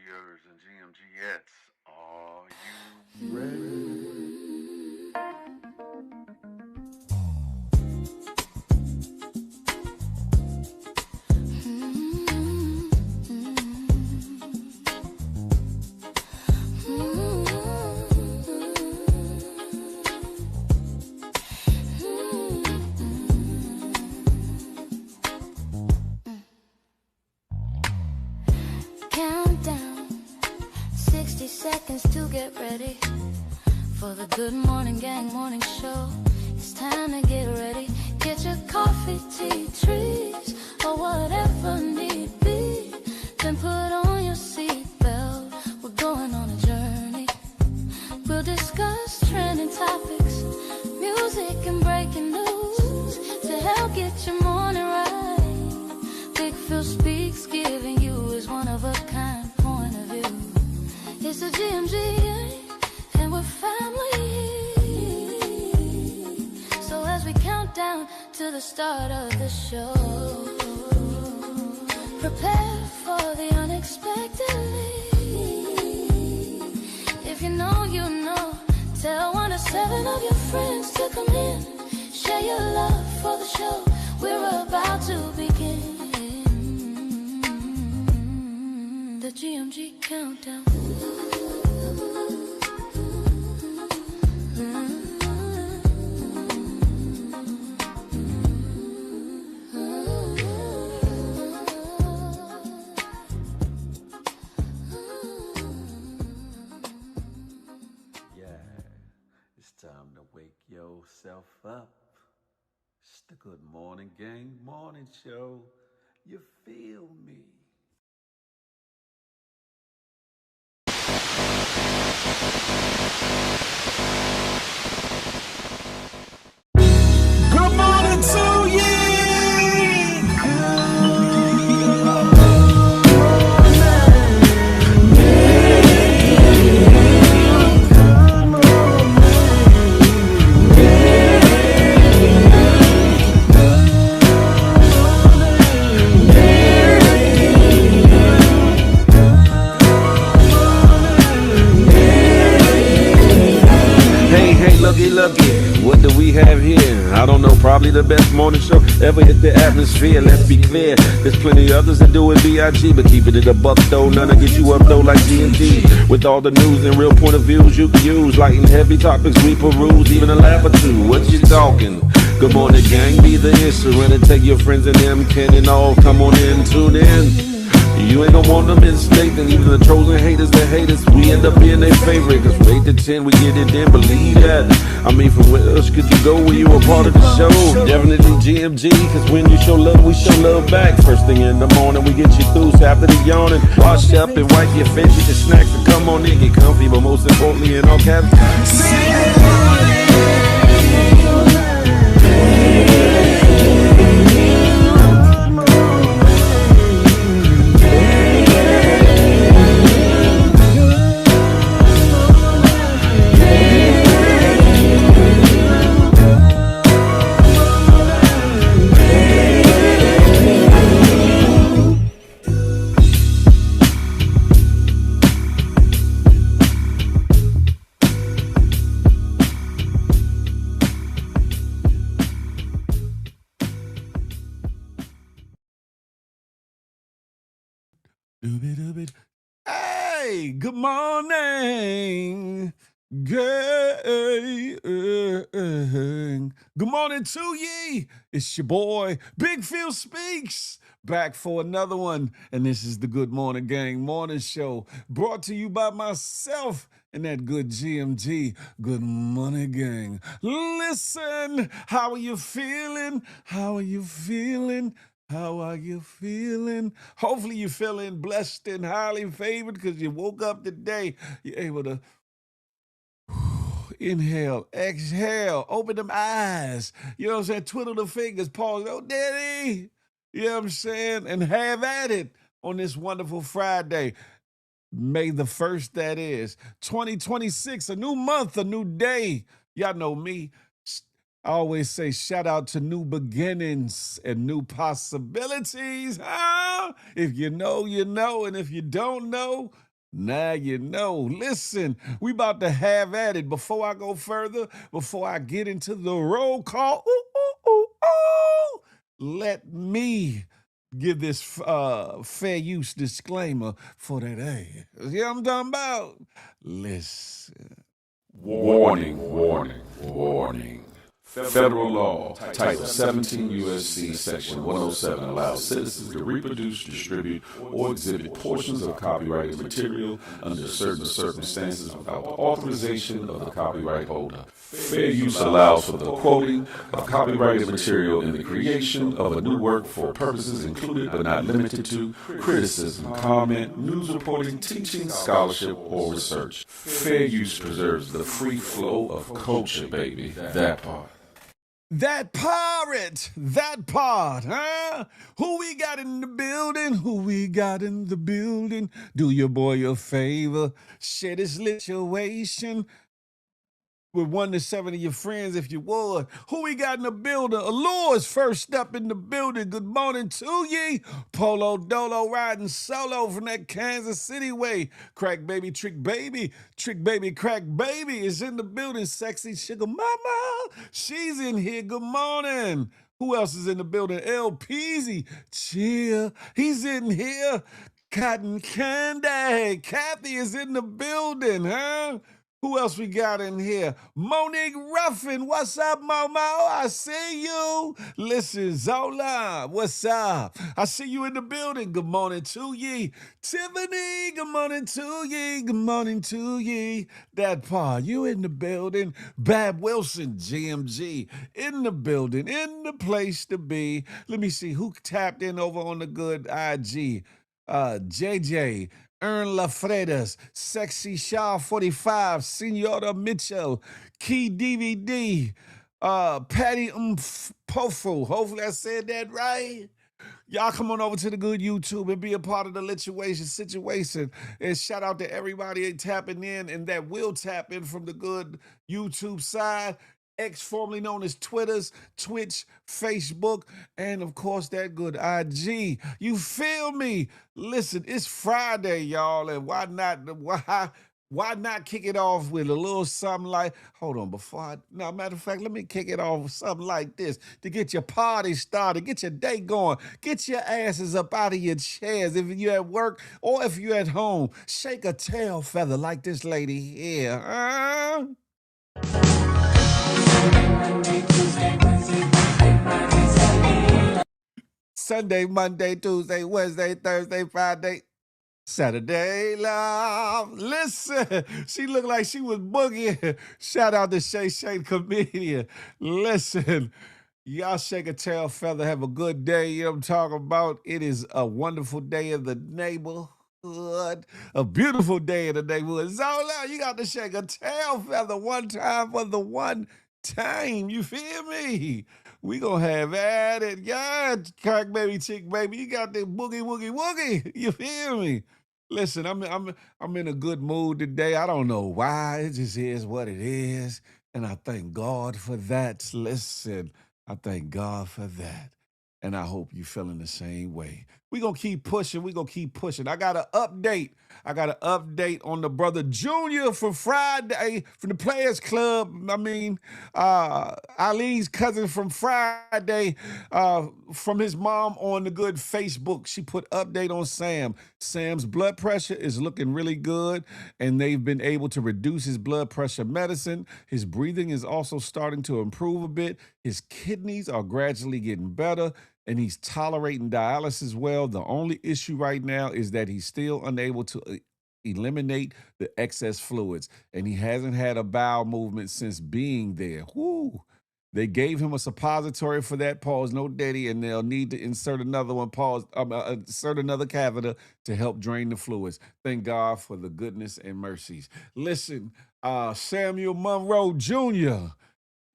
GMGers and GMGettes, are you ready? Countdown, 60 seconds to get ready for the Good Morning Gang morning show. It's time to get ready. Get your coffee, tea, trees, or whatever need be. Then put on your seatbelt. We're going on a journey. We'll discuss trending topics, music and breaking news to help get your morning right. Big Phil speaks, giving you his one-of-a-kind point of view. It's the GMG, and we're family. So as we count down to the start of the show, prepare for the unexpectedly. If you know, you know. Tell 1 to 7 of your friends to come in. Share your love for the show. We're about to begin. The GMG countdown. It's time to wake yourself up. It's the Good Morning Gang morning show. You feel me? Good morning to you. Hey, looky, looky, what do we have here? I don't know, probably the best morning show ever hit the atmosphere. Let's be clear, there's plenty others that do it B.I.G., but keep it at a buck though, none to get you up though like G&T. With all the news and real point of views you can use, light and heavy topics we peruse, even a laugh or two. What you talking? Good morning, gang, be the issue, and take your friends and them, can and all, come on in, tune in. You ain't gonna want them mistake, and even the trolls and haters that hate us, we end up being their favorite. Cause from 8 to 10, we get it in, believe that. I mean, from where else could you go when you were part of the show? Definitely GMG, cause when you show love, we show love back. First thing in the morning, we get you through, so after the yawning, wash up and wipe your face, get your snacks, and come on in, get comfy, but most importantly, in all caps, Hey, good morning. Gang. Good morning to ye. It's your boy, Big Phil Speaks, back for another one. And this is the Good Morning Gang morning show, brought to you by myself and that good GMG. Good morning, gang. Listen, how are you feeling? How are you feeling? How are you feeling? Hopefully you're feeling blessed and highly favored because you woke up today. You're able to inhale, exhale, open them eyes. You know what I'm saying? Twiddle the fingers, pause. Oh, daddy. You know what I'm saying? And have at it on this wonderful Friday. May the 1st, that is. 2026, a new month, a new day. Y'all know me. I always say shout out to new beginnings and new possibilities. If you know, you know. And if you don't know, Now you know. Listen, we about to have at it. Before I go further, before I get into the roll call, let me give this fair use disclaimer for that A. You know what I'm talking about? Listen. Warning, warning, warning. Federal law, Title 17 U.S.C. Section 107 allows citizens to reproduce, distribute, or exhibit portions of copyrighted material under certain circumstances without the authorization of the copyright holder. Fair use allows for the quoting of copyrighted material in the creation of a new work for purposes included but not limited to criticism, comment, news reporting, teaching, scholarship, or research. Fair use preserves the free flow of culture, baby. That part. That part, huh? Who we got in the building? Who we got in the building? Do your boy a favor, share this situation with 1 to 7 of your friends if you would. Who we got in the building? Allure's first up in the building. Good morning to ye. Polo Dolo riding solo from that Kansas City way. Crack baby, trick baby, crack baby is in the building. Sexy sugar mama, she's in here. Good morning. Who else is in the building? El Peasy, chill, he's in here. Cotton Candy, Kathy is in the building, huh? Who else we got in here? Monique Ruffin. What's up, Momo? I see you. Listen, Zola. What's up? I see you in the building. Good morning to ye. Tiffany. Good morning to ye. Good morning to ye. That part. You in the building. Bab Wilson, GMG. In the building. In the place to be. Let me see who tapped in over on the good IG. JJ. Ern Lafredas, Sexy Shaw 45, Senora Mitchell, Key DVD, Patty Pofu. Hopefully I said that right. Y'all come on over to the good YouTube and be a part of the situation. And shout out to everybody tapping in and that will tap in from the good YouTube side. X, formerly known as Twitter's, Twitch, Facebook, and of course that good IG. You feel me? Listen, it's Friday, y'all, and why not kick it off with a little something like, hold on, matter of fact, let me kick it off with something like this to get your party started, get your day going, get your asses up out of your chairs if you're at work or if you're at home. Shake a tail feather like this lady here, huh? Sunday, Monday, Tuesday, Wednesday, Thursday, Friday, Saturday, love. Listen, she looked like she was boogieing. Shout out to Shay Shay, comedian. Listen, y'all shake a tail feather. Have a good day. You know what I'm talking about? It is a wonderful day in the neighborhood. A beautiful day in the neighborhood. Zola, you got to shake a tail feather one time for the one time. You feel me? We gonna have at it. Yeah, crack baby, chick baby. You got that boogie woogie woogie. You feel me? Listen, I'm in a good mood today. I don't know why. It just is what it is. And I thank God for that. Listen, I thank God for that. And I hope you feeling the same way. We're going to keep pushing. We're going to keep pushing. I got an update. On the brother Junior from Friday, from the Players Club. Eileen's cousin from Friday, from his mom on the good Facebook. She put update on Sam. Sam's blood pressure is looking really good, and they've been able to reduce his blood pressure medicine. His breathing is also starting to improve a bit. His kidneys are gradually getting better, and he's tolerating dialysis well. The only issue right now is that he's still unable to eliminate the excess fluids, and he hasn't had a bowel movement since being there. Whoo! They gave him a suppository for that, pause, no daddy, and they'll need to insert another one, pause, insert another catheter to help drain the fluids. Thank God for the goodness and mercies. Listen, Samuel Monroe Jr.,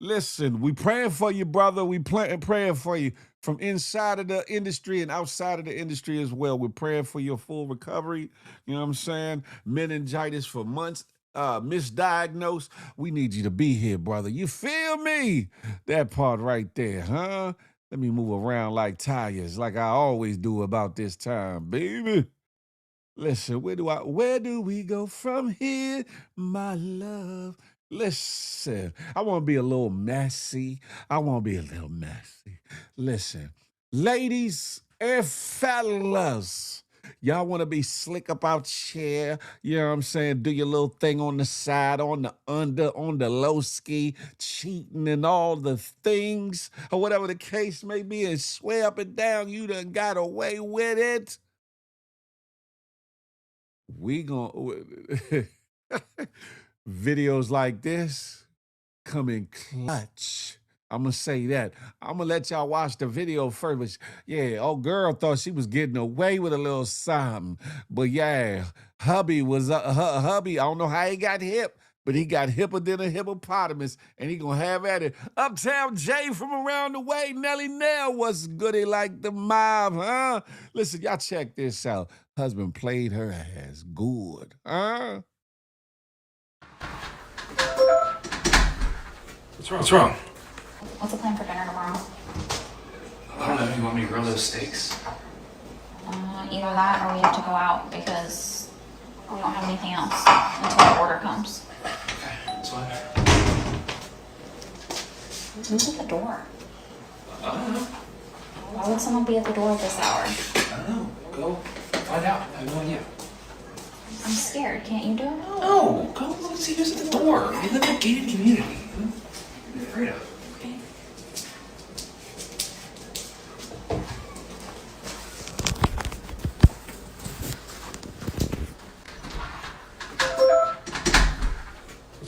listen, we praying for you, brother. We praying for you from inside of the industry and outside of the industry as well. We're praying for your full recovery. You know what I'm saying? Meningitis for months, misdiagnosed. We need you to be here, brother. You feel me? That part right there, huh? Let me move around like tires, like I always do about this time, baby. Listen, where do we go from here, my love? Listen, I want to be a little messy. Listen, ladies and fellas, y'all want to be slick up out here, you know what I'm saying? Do your little thing on the side, on the under, on the low ski, cheating and all the things, or whatever the case may be, and swear up and down you done got away with it. We gonna videos like this come in clutch. I'm gonna say that. I'm gonna let y'all watch the video first. But yeah, old girl thought she was getting away with a little something. But yeah, hubby was hubby. I don't know how he got hip, but he got hipper than a hippopotamus, and he gonna have at it. Uptown Jay from around the way, Nelly Nell, what's goody like the mob, huh? Listen, y'all check this out. Husband played her ass good, huh? What's wrong? What's the plan for dinner tomorrow? I don't know if you want me to grill those steaks. Either that or we have to go out because we don't have anything else until our order comes. Okay, that's fine. Who's at the door? I don't know. Why would someone be at the door at this hour? I don't know. Go find out. I have no idea. I'm scared. Can't you do it? No, go look and see who's at the door. We live in a gated community. What are you afraid of? Okay.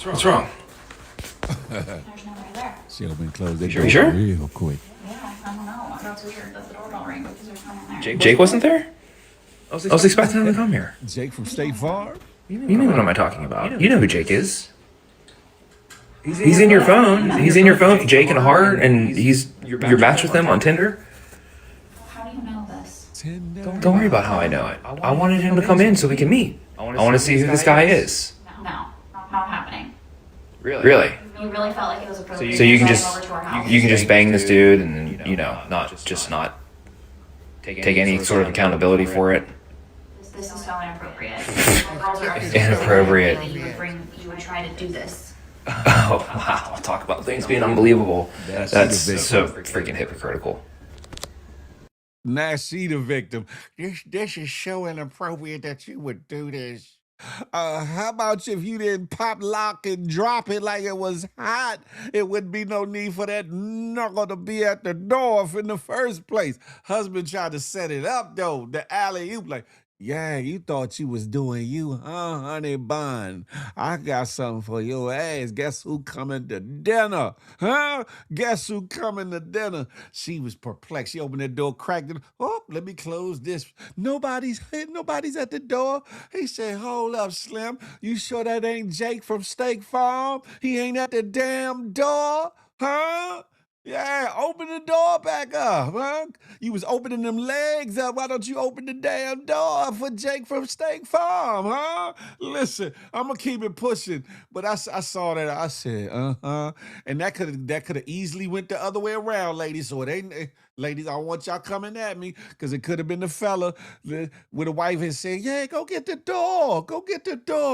What's wrong? There's nobody there. She opened closed. They You sure? real quick. Yeah, I don't know. That's weird that the doorbell rang because there's no one there. Jake wasn't there? I was expecting him to come here. Jake from State Farm? You mean what am I talking about? You know who Jake is. He's in your phone. He's in your phone, Jake and Hart, and you're matched with him on Tinder. How do you know this? Don't worry about how I know it. I wanted him to come in so we can meet. I want to see who this guy is. No, not happening. Really? You really felt like it was appropriate. So you can to just over to our house. you can just bang this dude and not take any sort of accountability for it. This is so inappropriate. Girls are Inappropriate. that you would try to do this. Oh wow! Talk about things being unbelievable. That's so freaking hypocritical. Now she the victim. This is so inappropriate that you would do this. How about if you didn't pop, lock, and drop it like it was hot? It wouldn't be no need for that knuckle to be at the door in the first place. Husband tried to set it up though. The alley-oop, like, yeah, you thought you was doing you, huh, honey bun? I got something for your ass. Guess who coming to dinner? Huh? Guess who coming to dinner? She was perplexed. She opened the door, cracked it. Oh, let me close this. Nobody's at the door. He said, hold up, Slim. You sure that ain't Jake from Steak Farm? He ain't at the damn door, huh? Yeah, open the door back up, huh? You was opening them legs up. Why don't you open the damn door for Jake from Steak Farm, huh? Listen, I'm gonna keep it pushing, but I saw that. I said, and that could have easily went the other way around, ladies. So it ain't, ladies. I don't want y'all coming at me because it could have been the fella with a wife and said, yeah, go get the door,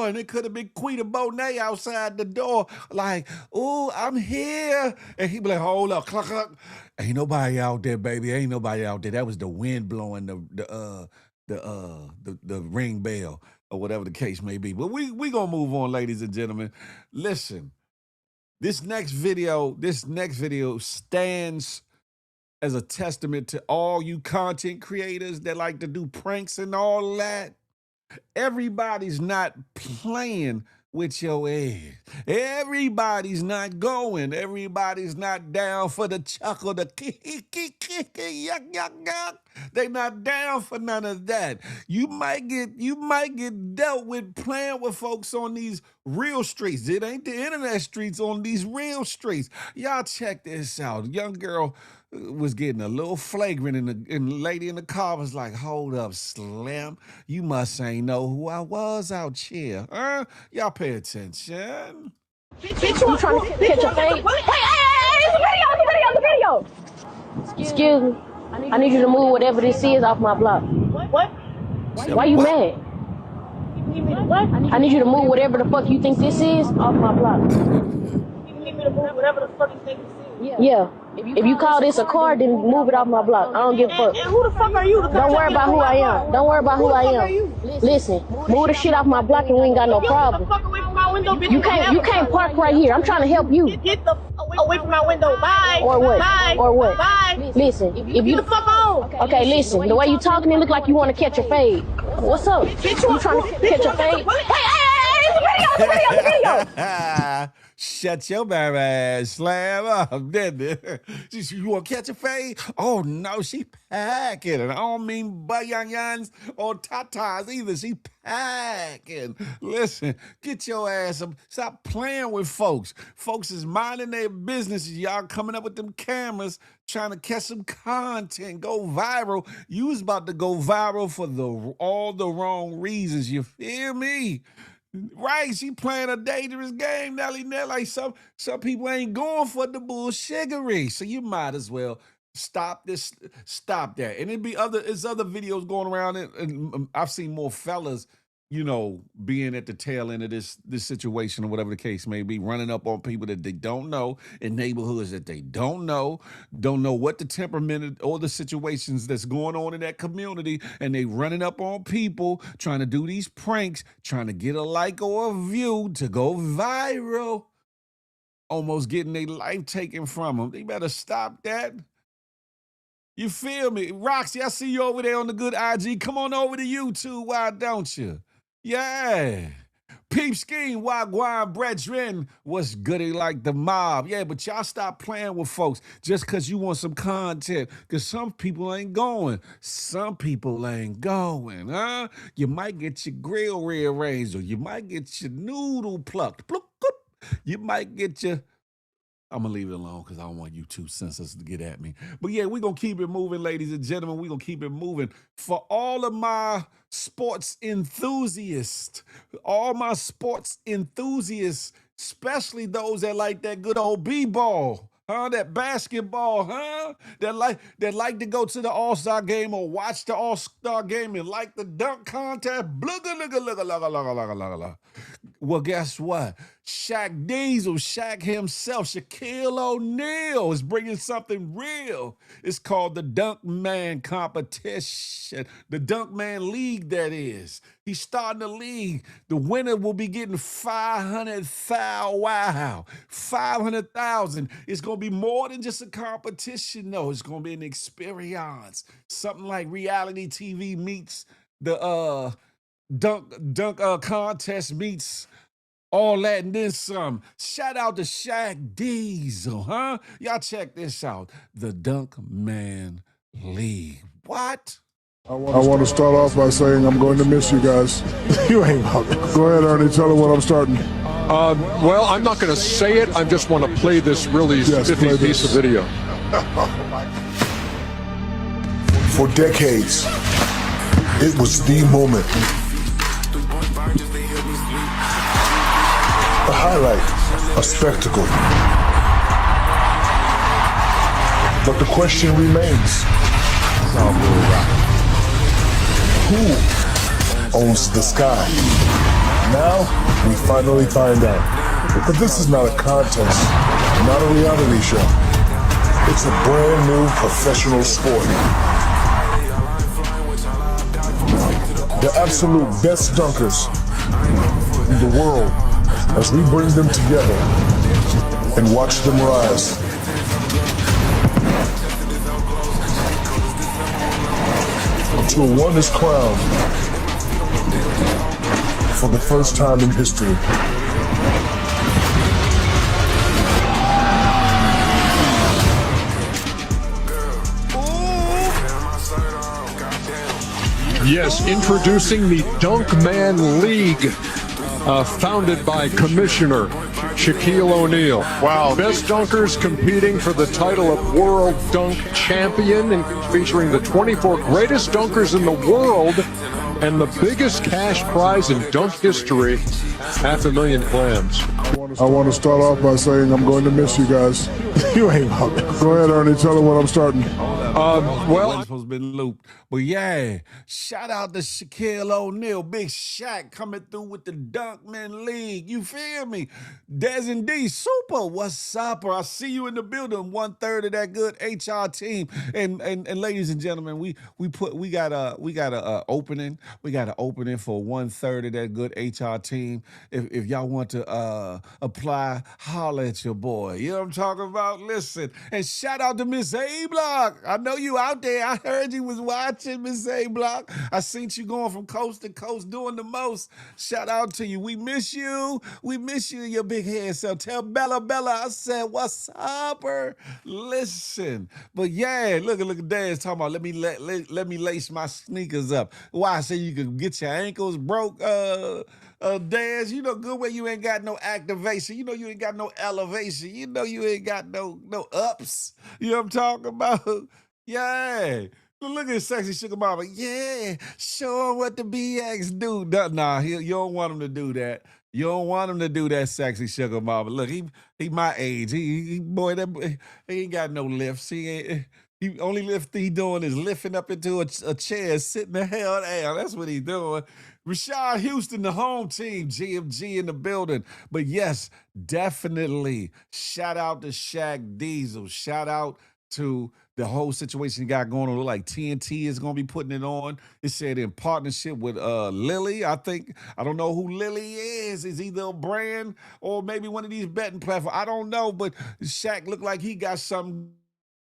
and it could have been Quita Bonet outside the door, like, oh, I'm here, and he be like, hold up. Cluck, cluck. Ain't nobody out there, baby. Ain't nobody out there. That was the wind blowing the ring bell or whatever the case may be. But we gonna move on, ladies and gentlemen. Listen, this next video stands as a testament to all you content creators that like to do pranks and all that. Everybody's not playing with your ass. Everybody's not going. Everybody's not down for the chuckle, the yuck, yuck, yuck. They not down for none of that. You might get dealt with playing with folks on these real streets. It ain't the internet streets, on these real streets. Y'all check this out. Young girl was getting a little flagrant, and the lady in the car was like, hold up, Slim. You must ain't know who I was out here. Huh? Y'all pay attention. Bitch, you trying to catch a fade? Hey, it's a video. Excuse me. I need you to move whatever this is off my block. What? Why you mad? I need you to move whatever the fuck you think this is off my block. You need me to move whatever the fuck you think this is? Yeah. If you call this a car, then move it off my block. I don't give a fuck. And who the fuck are you? Don't worry about who I am. Don't worry about who I am. Listen, move the shit off my block and we ain't got no problem. Fuck away from my window, bitch. You can't park right here. I'm trying to help you. Get the away from my window. Bye. Or what? Bye. Or what? Bye. Listen, if you Get the fuck on. okay, listen. The way you talking, it look like you want to catch a fade. What's up? You trying to catch a fade? Hey, video. Shut your bad ass, slam up. You want to catch a fade? Oh no, she packing. And I don't mean bayanyans or tatas either. She packing. Listen, get your ass up. Stop playing with folks. Folks is minding their businesses. Y'all coming up with them cameras, trying to catch some content, go viral. You was about to go viral for all the wrong reasons. You feel me? Right, she playing a dangerous game, Nelly. Like some people ain't going for the bullshiggery. So you might as well stop that. And there's other videos going around, and I've seen more fellas, being at the tail end of this situation or whatever the case may be, running up on people that they don't know in neighborhoods that they don't know what the temperament or the situations that's going on in that community, and they running up on people trying to do these pranks, trying to get a like or a view to go viral, almost getting their life taken from them. They better stop that. You feel me? Roxy, I see you over there on the good IG. Come on over to YouTube, why don't you? Yeah. Peep scheme, wagwan, brethren, what's goody like the mob? Yeah, but y'all stop playing with folks just because you want some content, because some people ain't going. Some people ain't going, huh? You might get your grill rearranged, or you might get your noodle plucked. You might get your... I'm going to leave it alone because I don't want YouTube censors to get at me. But yeah, we're going to keep it moving, ladies and gentlemen. We're going to keep it moving. For all of my sports enthusiasts, especially those that like that good old b-ball, that basketball, that like to go to the All-Star game or watch the All-Star game and like the dunk contest. Well, guess what? Shaq himself, Shaquille O'Neal, is bringing something real. It's called the Dunk Man competition, the Dunk Man League, that is. He's starting the league. The winner will be getting $500,000. Wow, $500,000. It's going to be more than just a competition, though. It's going to be an experience. Something like reality TV meets the dunk contest meets all that and then some. Shout out to Shaq Diesel, Y'all check this out. The Dunk Man League. What? I want to start off by saying I'm going to miss you guys. You ain't welcome. Go ahead, Ernie. Tell her when I'm starting. Well, I'm not going to say it. I just want to play this really spiffy piece of video. For decades, it was the moment. A highlight, a spectacle. But the question remains, who owns the sky? Now, we finally find out. But this is not a contest, not a reality show. It's a brand new professional sport. The absolute best dunkers in the world, as we bring them together and watch them rise. Until one is crowned for the first time in history. Yes, introducing the Dunk Man League, founded by Commissioner Shaquille O'Neal. Wow. Best dunkers competing for the title of World Dunk Champion, and featuring the 24 greatest dunkers in the world and the biggest cash prize in dunk history, $500,000 clams. I want to start off by saying I'm going to miss you guys. You ain't welcome. Go ahead, Ernie. Tell her when I'm starting. Well, wasn't supposed to be looped. But yeah, shout out to Shaquille O'Neal, Big Shaq coming through with the Dunkman League. You feel me? Des and D, super. What's up? I see you in the building. 1/3 of that good HR team. And ladies and gentlemen, we got a opening. We got an opening for 1/3 of that good HR team. If y'all want to apply, holler at your boy. You know what I'm talking about? Listen, and shout out to Miss A Block. I know you out there. I heard you was watching, Miss A Block. I seen you going from coast to coast doing the most. Shout out to you. We miss you. We miss you, your big head self. Tell Bella I said, what's up, her? Listen. But yeah, look at Dad's talking about let me lace my sneakers up. Why? So you can get your ankles broke, Daz, you know good way you ain't got no activation. You know you ain't got no elevation. You know you ain't got no ups. You know what I'm talking about? Yeah. Look at Sexy Sugar Mama. Yeah, show him what the BX do. Nah, you don't want him to do that. You don't want him to do that, Sexy Sugar Mama. Look, he my age. He boy, he ain't got no lifts. He only lift he doing is lifting up into a chair, sitting the hell down. That's what he doing. Rashad Houston, the home team, GMG in the building. But yes, definitely shout out to Shaq Diesel. Shout out to the whole situation you got going on. Look like TNT is going to be putting it on. It said in partnership with Lily. I don't know who Lily is. Is either a brand or maybe one of these betting platforms. I don't know, but Shaq looked like he got something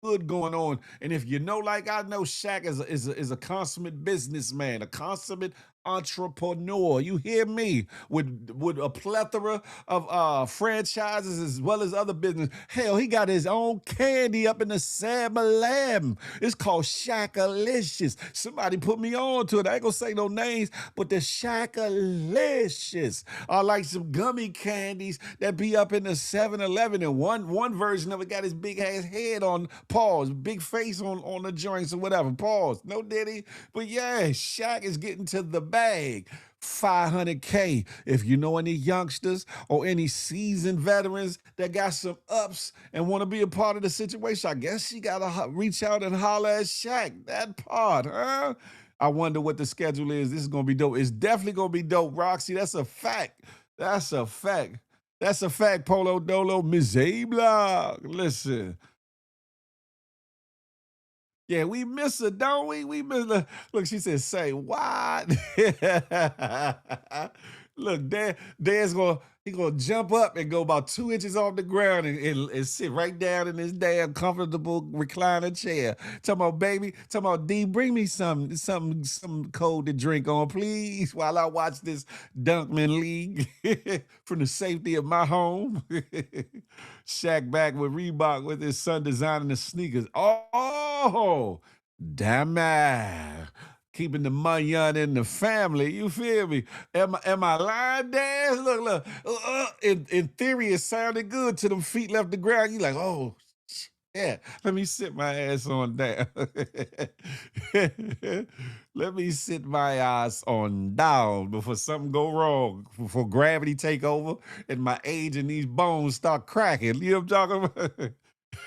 good going on. And if you know, like I know, Shaq is a consummate businessman, a consummate entrepreneur. You hear me? With a plethora of franchises as well as other business. Hell, he got his own candy up in the Sam-a-lam. It's called Shaq-alicious. Somebody put me on to it. I ain't gonna say no names, but the Shaq-alicious are like some gummy candies that be up in the 7-Eleven, and one version of it got his big ass head on pause, big face on the joints or whatever. Pause. No diddy. But yeah, Shaq is getting to the bag. $500K. If you know any youngsters or any seasoned veterans that got some ups and want to be a part of the situation, I guess you got to reach out and holler at Shaq. That part, huh? I wonder what the schedule is. This is going to be dope. It's definitely going to be dope, Roxy. That's a fact. That's a fact. That's a fact, Polo Dolo. Ms. A-Block. Listen. Yeah, we miss her, don't we? We miss her. Look, she said, say what? Look, Dad's gonna jump up and go about 2 inches off the ground and sit right down in his damn comfortable recliner chair. Talking about, baby, talking about, D, bring me some cold to drink on, please, while I watch this Dunkman League from the safety of my home. Shaq back with Reebok with his son designing the sneakers. Oh, damn it. Keeping the money in the family. You feel me? Am I lying, Dad? Look. In theory, it sounded good till them feet left the ground. You like, oh, yeah. Let me sit my ass on down. Let me sit my ass on down before something go wrong, before gravity take over and my age and these bones start cracking. You know what I'm talking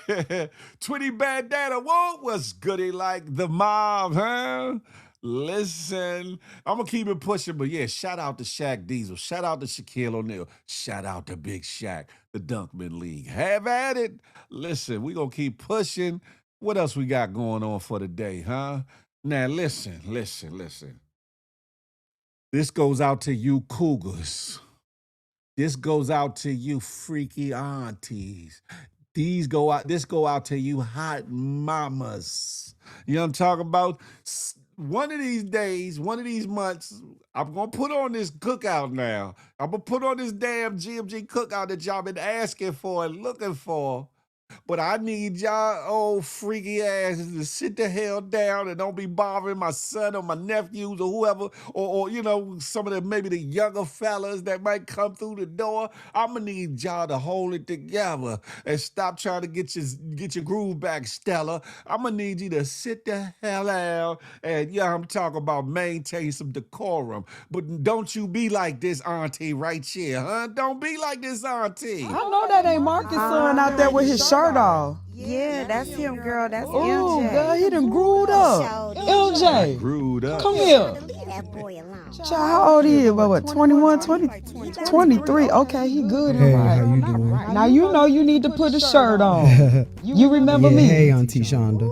about? 20 Bandana, whoa, what's goody like the mob, huh? Listen, I'm gonna keep it pushing, but yeah, shout out to Shaq Diesel, shout out to Shaquille O'Neal, shout out to Big Shaq, the Dunkman League. Have at it. Listen, we gonna keep pushing. What else we got going on for the day, huh? Now listen. This goes out to you cougars. This goes out to you freaky aunties. This go out to you hot mamas. You know what I'm talking about? One of these days, one of these months, I'm going to put on this cookout now. I'm going to put on this damn GMG cookout that y'all been asking for and looking for. But I need y'all old freaky asses to sit the hell down and don't be bothering my son or my nephews or whoever, or you know, some of the maybe the younger fellas that might come through the door. I'm gonna need y'all to hold it together and stop trying to get your groove back, Stella. I'm gonna need you to sit the hell down and yeah, I'm talking about maintain some decorum. But don't you be like this auntie right here, huh? Don't be like this auntie. I know that ain't Marcus' son out there with his shirt shirt off. Yeah, that's him, girl. That's Oh, MJ. girl, he done grewed up. LJ, Grewed up. come here. That boy alone. Child, how old he is? What, 21, 20, 23? Okay, he good and right. How you doing? Now you know you need to put a shirt on. You remember me? Hey, Auntie Shonda.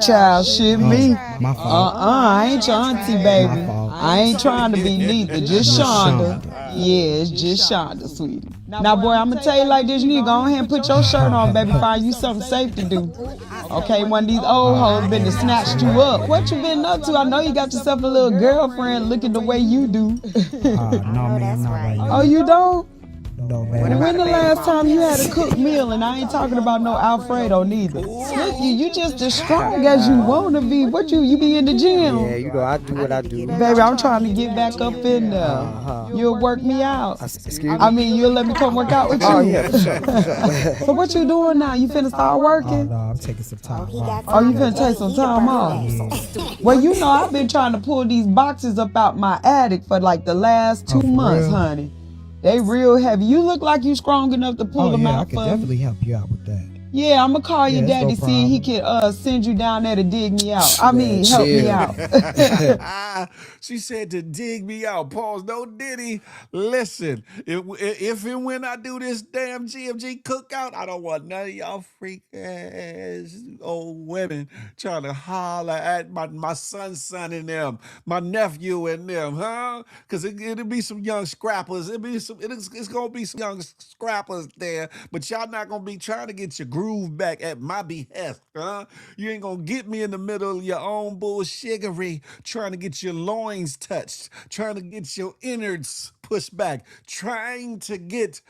Child, shit, me. My fault. I ain't your auntie, baby. My fault. I ain't trying to be neither. Just Shonda. Yeah, it's just Shonda, sweetie. Now, boy, I'm gonna tell you like this. You need to go ahead and put your shirt on, baby. Find you something safe to do. Okay, one of these old hoes been to snatched you up. What you been up to? I know you got yourself a little girlfriend looking the way you do. No, man, not right now. Oh, you don't? No, man. When the last time you had a cooked meal? And I ain't talking about no Alfredo neither. Look, you just as strong as you wanna be. What you be in the gym? Yeah, you know, I do what I do. Baby, I'm trying to get back up in there. You'll work me out. Excuse me? I mean, you'll let me come work out with you. Oh, yeah, for sure. So what you doing now? You finna start working? Oh, no, I'm taking some time off. Oh, you finna take some time off? Well, you know, I've been trying to pull these boxes up out my attic for like the last 2 months, honey. They real heavy. You look like you strong enough to pull them out I can definitely help you out with that. Yeah, I'm gonna call your daddy, no see if he can send you down there to dig me out. I mean, help me out. She said to dig me out. Pause. No diddy. Listen, if and when I do this damn GMG cookout, I don't want none of y'all freak ass old women trying to holler at my son's son and them, my nephew and them, huh? Because it'll be some young scrappers. It's gonna be some young scrappers there, but y'all not gonna be trying to get your groove back at my behest, huh? You ain't gonna get me in the middle of your own bullshiggery, trying to get your loins touched, trying to get your innards pushed back, trying to get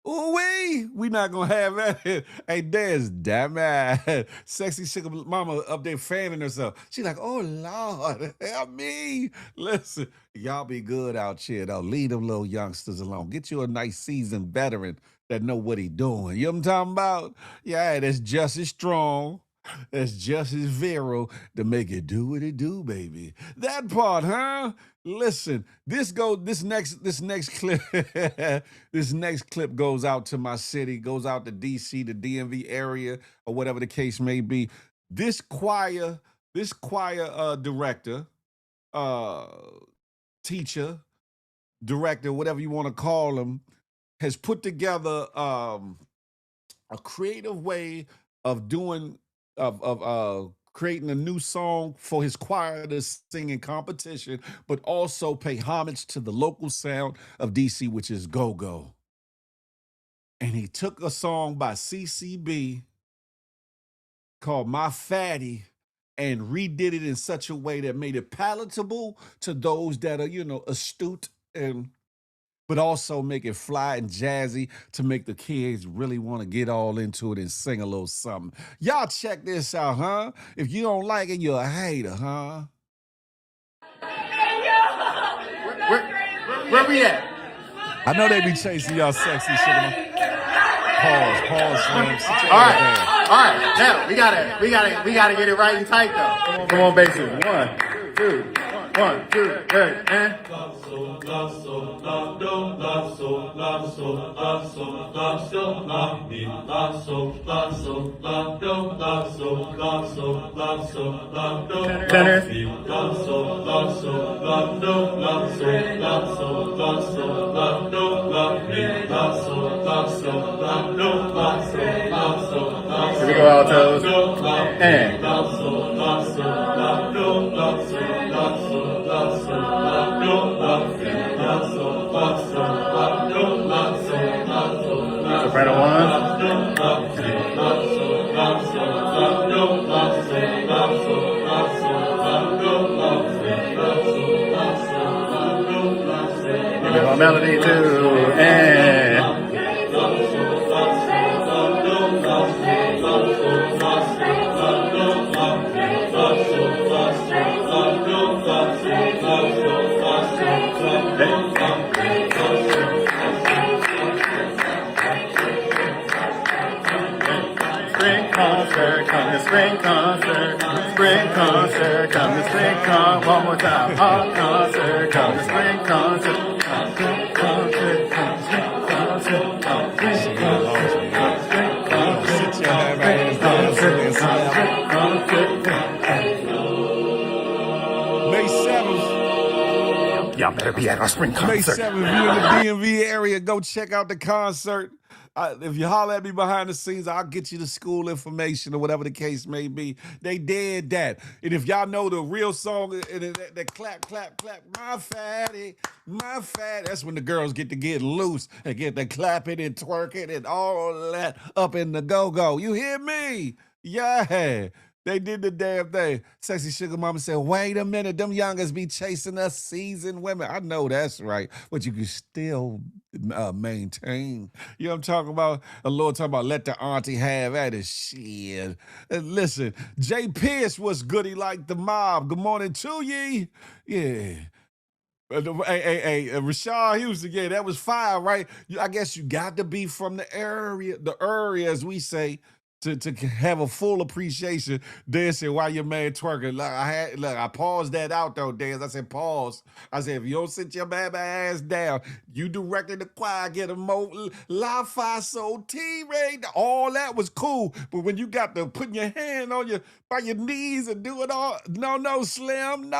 we not gonna have that. Hey, Des, damn it. Sexy sugar mama up there fanning herself. She like, oh Lord, help me. Listen, y'all be good out here though. Leave them little youngsters alone. Get you a nice seasoned veteran that know what he doing. You know what I'm talking about? Yeah, that's just as strong. That's just as virile to make it do what it do, baby. That part, huh? Listen, this next clip, this next clip goes out to my city, goes out to DC, the DMV area, or whatever the case may be. This choir director, teacher, director, whatever you want to call him, has put together a creative way of doing creating a new song for his choir to sing in competition, but also pay homage to the local sound of DC, which is go-go. And he took a song by CCB called My Fatty and redid it in such a way that made it palatable to those that are, astute but also make it fly and jazzy to make the kids really want to get all into it and sing a little something. Y'all check this out, huh? If you don't like it, you're a hater, huh? Where we at? I know they be chasing y'all sexy shit. Pause, Slim. All right. Now we gotta get it right and tight though. Come on, basis. 1, 2, 1, 2, 3, and. Here we go, altos. And. Soprano 1. Give me my melody 2. And. Spring concert, come to spring concert, one more time, all concert, come to spring concert, come to spring concert, come to spring concert, better be at our spring May concert. 7th, if you're in the DMV area, go check out the concert. If you holler at me behind the scenes, I'll get you the school information or whatever the case may be. They did that. And if y'all know the real song, that clap, clap, clap, my fatty, that's when the girls get to get loose and get to clapping and twerking and all that up in the go-go. You hear me? Yeah. They did the damn thing. Sexy Sugar Mama said, wait a minute, them youngers be chasing us seasoned women. I know that's right, but you can still maintain. You know what I'm talking about? A Lord talking about let the auntie have at it. Shit. Listen, Jay Pierce was goody like the mob. Good morning to ye. Yeah. Hey, Rashad Houston, yeah, that was fire, right? I guess you got to be from the area, as we say, to have a full appreciation. Dancing while your man twerking. Look, I paused that out though, Dance. I said pause. I said if you don't sit your baby ass down, you directed the choir, get a mo la fa so T-Ray. All that was cool, but when you got to put your hand on by your knees and do it all, no, Slim.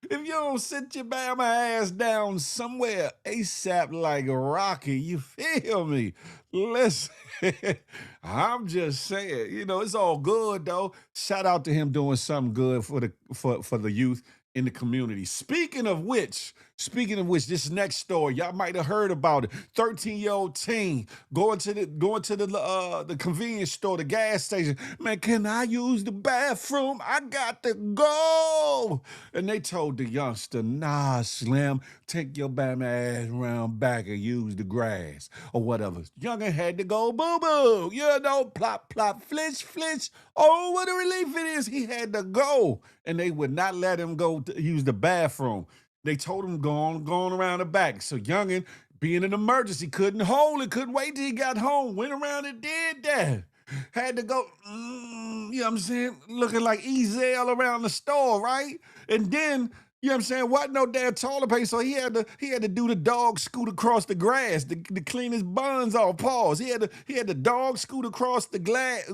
If you don't sit your bama ass down somewhere ASAP like Rocky, you feel me? Listen, I'm just saying, it's all good though. Shout out to him doing something good for the youth in the community. Speaking of which, this next story, y'all might have heard about it. 13-year-old teen going to the convenience store, the gas station. Man, can I use the bathroom? I got to go. And they told the youngster, nah, Slim, take your bam ass around back and use the grass or whatever. Youngin had to go boo-boo. Plop, plop, flish, flish. Oh, what a relief it is. He had to go. And they would not let him go to use the bathroom. They told him go on around the back. So youngin, being an emergency, couldn't hold it, couldn't wait till he got home. Went around and did that. Had to go, you know what I'm saying, looking like Ezel around the store, right? And then, you know what I'm saying, wasn't no damn toilet paper, so he had to do the dog scoot across the grass to clean his buns off. Pause. He had the dog scoot across the grass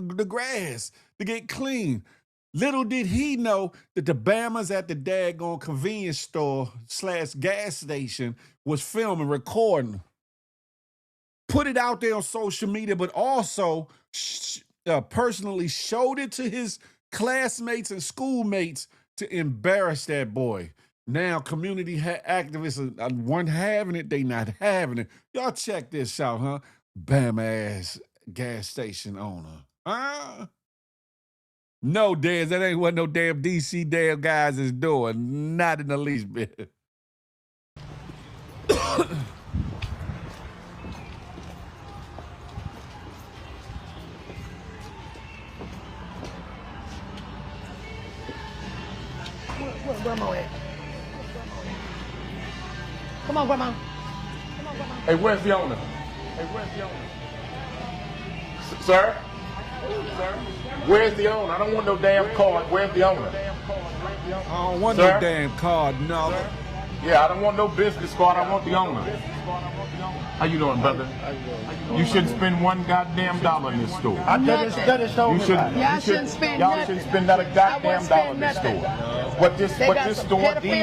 to get clean. Little did he know that the Bammers at the daggone convenience store / gas station was filming, recording. Put it out there on social media, but also personally showed it to his classmates and schoolmates to embarrass that boy. Now, community activists weren't having it. They not having it. Y'all check this out, huh? Bam-ass gas station owner. Huh? No, Dez, that ain't what no damn DC damn guys is doing. Not in the least bit. Where Grandma at? Come on, Grandma. Hey, where's the owner? Sir? Where's the owner? I don't want no damn card. Where's the owner? I don't want no damn card, no. Yeah, I don't want no business card. I want the owner. How you doing, brother? You shouldn't spend one goddamn dollar in this store. Y'all shouldn't spend not a goddamn dollar in this store. What this store is exploiting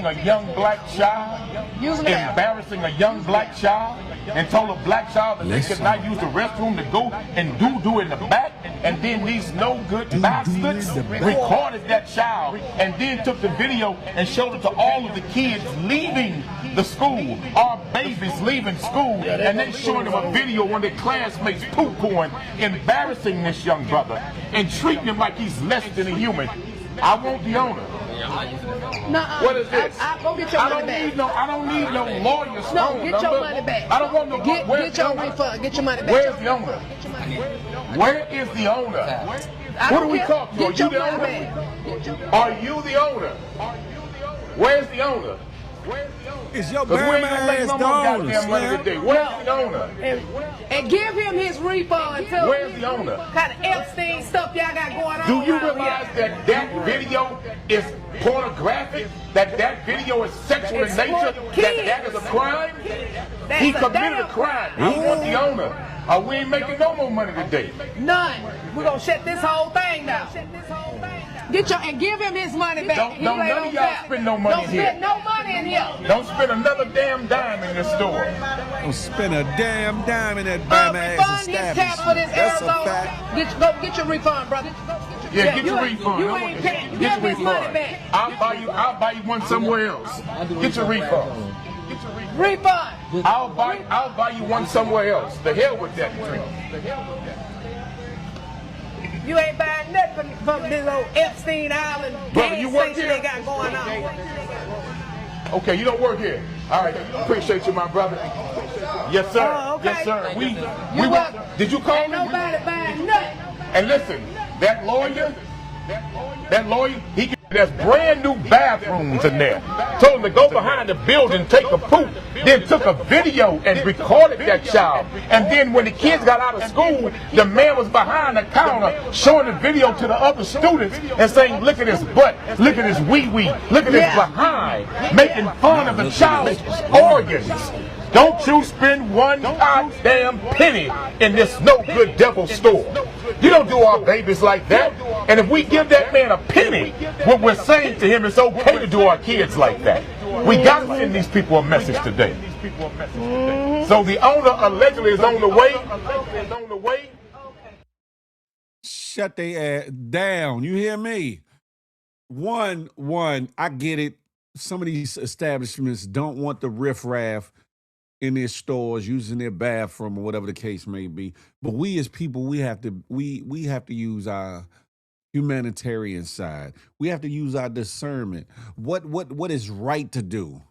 a young black child, embarrassing a young black child, and told a black child that they could not use the restroom to go and do in the back, and then these no good bastards recorded that child and then took the video and showed it to all of the kids leaving the school, our babies leaving school, and they showing them a video of one of their classmates poo-pooing, embarrassing this young brother and treating him like he's less than a human. I want the owner. What is this? Go get your money back. I don't need no lawyer's phone get your money back. I don't want no. Get your refund. Get your money back. Where's the owner? Where is the owner? What are we talking about? Are you the owner? Are you the owner? Where's the owner? It's your ass money today. Where's the owner? And give him his refund too. Where's the owner? Kind of Epstein stuff y'all got going on. Do you realize that video is pornographic? That video is sexual in nature? That is a crime? He committed a crime. I want the owner. We ain't making no more money today. None. We're gonna shut this whole thing down. and give him his money back. Don't none of y'all spend no money here. Don't spend no money in here. Don't spend another damn dime in this store. Don't spend a damn dime in that bum ass establishment. That's a fact. Go get your refund, brother. Yeah, get your refund. You ain't paying. Get Give your his money refund. back. I'll buy you one somewhere else. Get your refund. Refund. I'll buy you one somewhere else. The hell with that drink. You ain't buying nothing from this old Epstein Island Brother, you gas work station here? they got going on. Okay, you don't work here. All right, appreciate you, my brother. Yes, sir. Oh, okay. Yes, sir. You welcome. Did you call Ain't me? nobody buying nothing. And listen, that lawyer, there's brand new bathrooms in there. Told him to go behind the building, take a poop, then took a video and recorded that child. And then when the kids got out of school, the man was behind the counter showing the video to the other students and saying, look at his butt, look at his wee-wee, look at his behind, making fun of the child's organs. Don't you spend one goddamn penny in this no-good devil store. You don't do our babies like that. And if we give that man a penny, what we're saying to him, it's okay to do our kids like that. We got to send these people a message today. So the owner allegedly is on the way. Shut their ass down. You hear me? One, I get it. Some of these establishments don't want the riffraff in their stores using their bathroom or whatever the case may be. But we as people, we have to use our humanitarian side. We have to use our discernment. What is right to do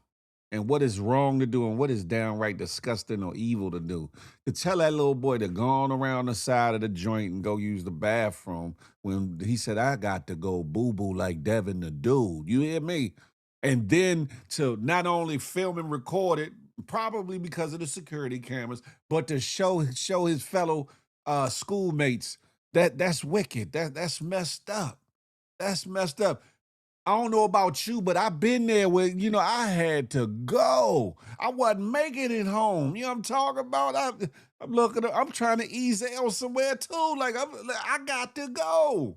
and what is wrong to do and what is downright disgusting or evil to do. To tell that little boy to go on around the side of the joint and go use the bathroom when he said, I got to go boo-boo like Devin the dude. You hear me? And then to not only film and record it, probably because of the security cameras, but to show his fellow schoolmates that's wicked. That's messed up. That's messed up. I don't know about you, but I've been there where, I had to go. I wasn't making it home. You know what I'm talking about? I'm looking, I'm trying to ease out somewhere too. Like, I got to go.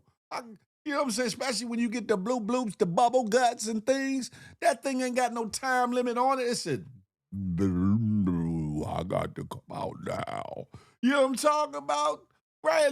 You know what I'm saying? Especially when you get the blue bloops, the bubble guts and things. That thing ain't got no time limit on it. It said, I got to come out now. You know what I'm talking about? Right.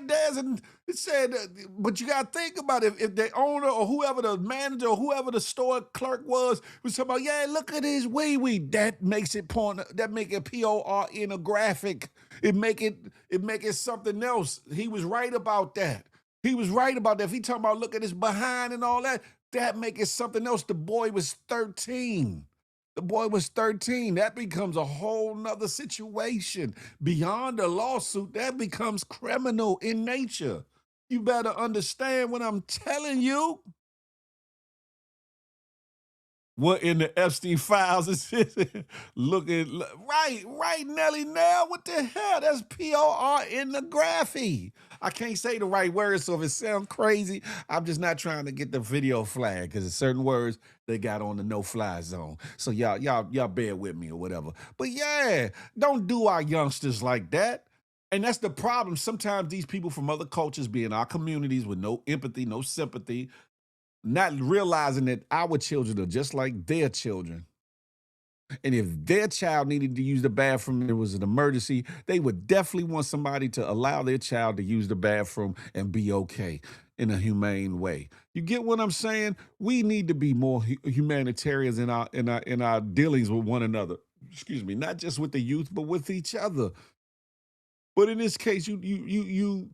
There's and it said, but you got to think about it. If the owner or whoever the manager or whoever the store clerk was talking about, yeah, look at his wee. That makes it porn. That make it POR in a graphic. It make it something else. He was right about that. If he talking about look at his behind and all that, that make it something else. The boy was 13. That becomes a whole nother situation. Beyond a lawsuit, that becomes criminal in nature. You better understand what I'm telling you. What in the Epstein files is looking right, Nelly Nell. What the hell? That's POR in the graphy. I can't say the right words, so if it sounds crazy, I'm just not trying to get the video flag because there's certain words they got on the no-fly zone. So y'all bear with me or whatever. But yeah, don't do our youngsters like that. And that's the problem. Sometimes these people from other cultures be in our communities with no empathy, no sympathy, not realizing that our children are just like their children. And if their child needed to use the bathroom and it was an emergency, they would definitely want somebody to allow their child to use the bathroom and be okay in a humane way. You get what I'm saying? We need to be more humanitarians in our dealings with one another. Excuse me, not just with the youth, but with each other. But in this case, you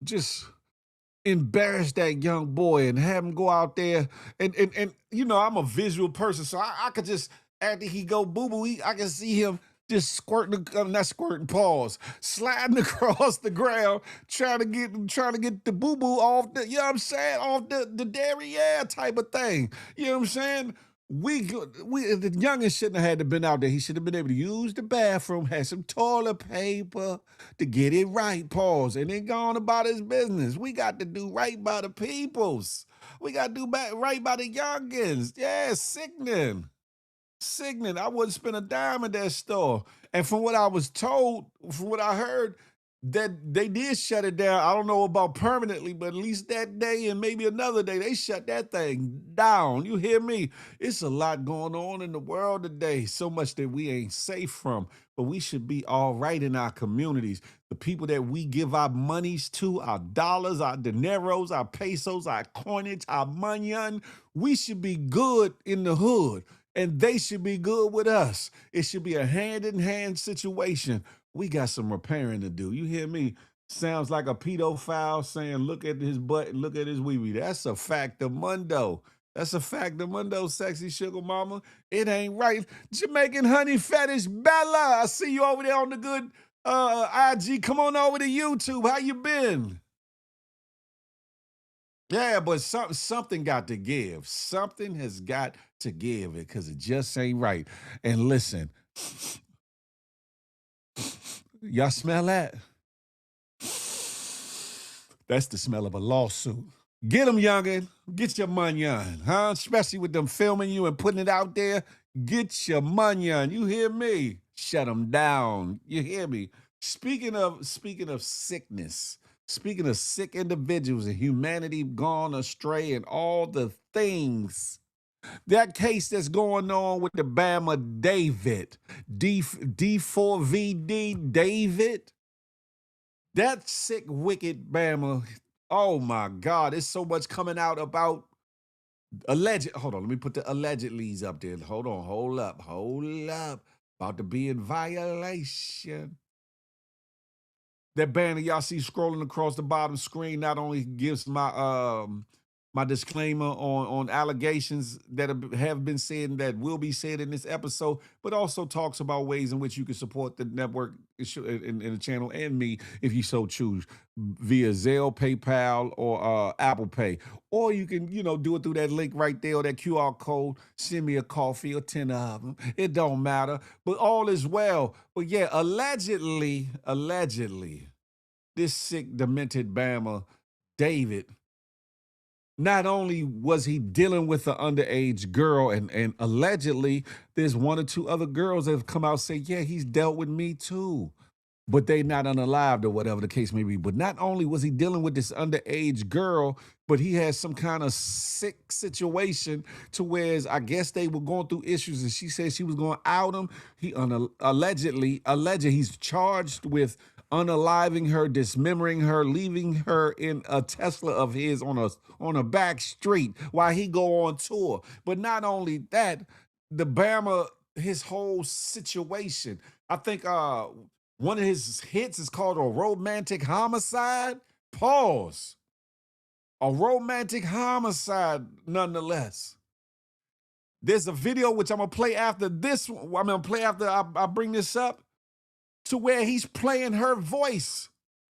just embarrass that young boy and have him go out there and I'm a visual person, so I could just, after he go boo-boo, I can see him just sliding across the ground, trying to get the boo-boo off the, you know what I'm saying, off the derriere type of thing. You know what I'm saying? The youngest shouldn't have had to been out there. He should have been able to use the bathroom, had some toilet paper to get it right, pause, and then go on about his business. We got to do right by the peoples. We got to do right by the youngins. Yeah, sickening. I wouldn't spend a dime at that store. And from what I was told, from what I heard, that they did shut it down. I don't know about permanently, but at least that day and maybe another day, they shut that thing down. You hear me? It's a lot going on in the world today, so much that we ain't safe from, but we should be all right in our communities. The people that we give our monies to, our dollars, our dineros, our pesos, our coinage, our manyan, we should be good in the hood, and they should be good with us. It should be a hand-in-hand situation. We got some repairing to do. You hear me? Sounds like a pedophile saying, look at his butt and look at his wee-wee. That's a factamundo. That's a factamundo, sexy sugar mama. It ain't right. Jamaican honey fetish Bella. I see you over there on the good IG. Come on over to YouTube. How you been? Yeah, but something got to give. Something has got to give it because it just ain't right. And listen, y'all smell that? That's the smell of a lawsuit. Get them, youngin'. Get your money on, huh? Especially with them filming you and putting it out there. Get your money on. You hear me? Shut them down. You hear me? Speaking of sickness, speaking of sick individuals and humanity gone astray and all the things, that case that's going on with the Bama David, D4VD David, that sick, wicked Bama. Oh my God, there's so much coming out about alleged. Hold on, let me put the allegedlys up there. Hold on, hold up. About to be in violation. That banner y'all see scrolling across the bottom screen not only gives my my disclaimer on allegations that have been said and that will be said in this episode, but also talks about ways in which you can support the network in the channel and me if you so choose via Zelle, PayPal, or Apple Pay. Or you can, do it through that link right there or that QR code. Send me a coffee or 10 of them. It don't matter. But all is well. But yeah, allegedly, this sick, demented Bama, David, not only was he dealing with an underage girl, and allegedly there's one or two other girls that have come out and say, yeah, he's dealt with me too, but they not unalived or whatever the case may be. But not only was he dealing with this underage girl, but he had some kind of sick situation to where I guess they were going through issues and she said she was going to out him. He allegedly, he's charged with unaliving her, dismembering her, leaving her in a Tesla of his on a back street while he go on tour. But not only that, the Bama, his whole situation, I think one of his hits is called A Romantic Homicide. Pause. A romantic homicide, nonetheless. There's a video which I'm gonna play after this. I'm gonna play after I bring this up, to where he's playing her voice,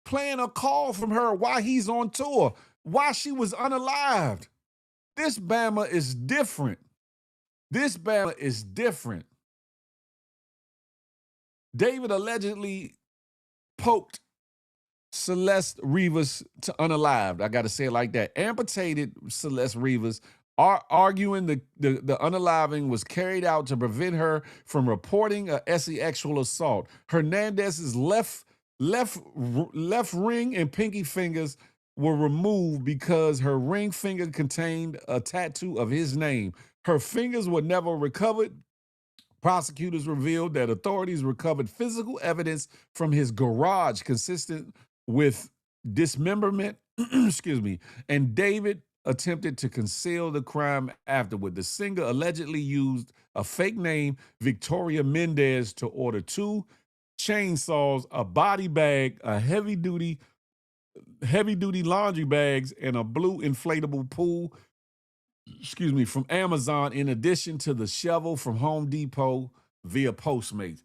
playing a call from her while he's on tour, while she was unalived. This Bama is different. This Bama is different. David allegedly poked Celeste Rivas to unalived. I got to say it like that. Amputated Celeste Rivas, arguing the unaliving was carried out to prevent her from reporting a sexual assault. Hernandez's left ring and pinky fingers were removed because her ring finger contained a tattoo of his name. Her fingers were never recovered. Prosecutors revealed that authorities recovered physical evidence from his garage consistent with dismemberment, excuse me, and David attempted to conceal the crime afterward. The singer allegedly used a fake name, Victoria Mendez, to order 2 chainsaws, a body bag, a heavy-duty laundry bags, and a blue inflatable pool, from Amazon, in addition to the shovel from Home Depot via Postmates.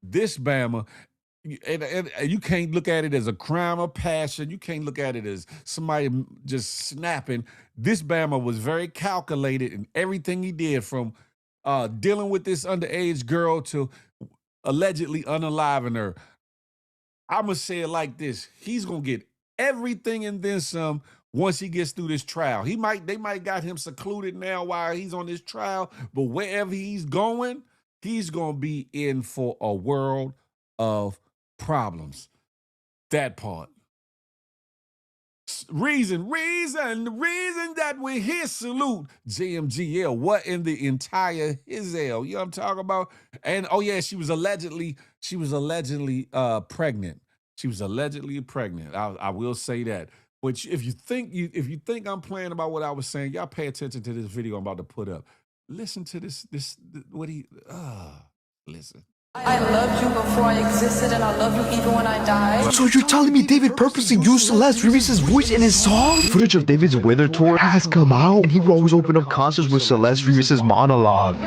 This Bama, and you can't look at it as a crime of passion. You can't look at it as somebody just snapping. This Bama was very calculated in everything he did, from dealing with this underage girl to allegedly unaliving her. I'm going to say it like this. He's going to get everything and then some once he gets through this trial. They might got him secluded now while he's on this trial, but wherever he's going to be in for a world of problems. That part. Reason that we're here. Salute JMGL. What in the entire Hizel? You know what I'm talking about? And oh yeah, she was allegedly pregnant. She was allegedly pregnant. I will say that. But if you think I'm playing about what I was saying, y'all pay attention to this video I'm about to put up. Listen to this listen. I loved you before I existed, and I love you even when I die. So you're telling me David purposely used Celeste Remix's voice in his song? Footage of David's Wither tour has come out, and he would always open up concerts with Celeste Remix's monologue.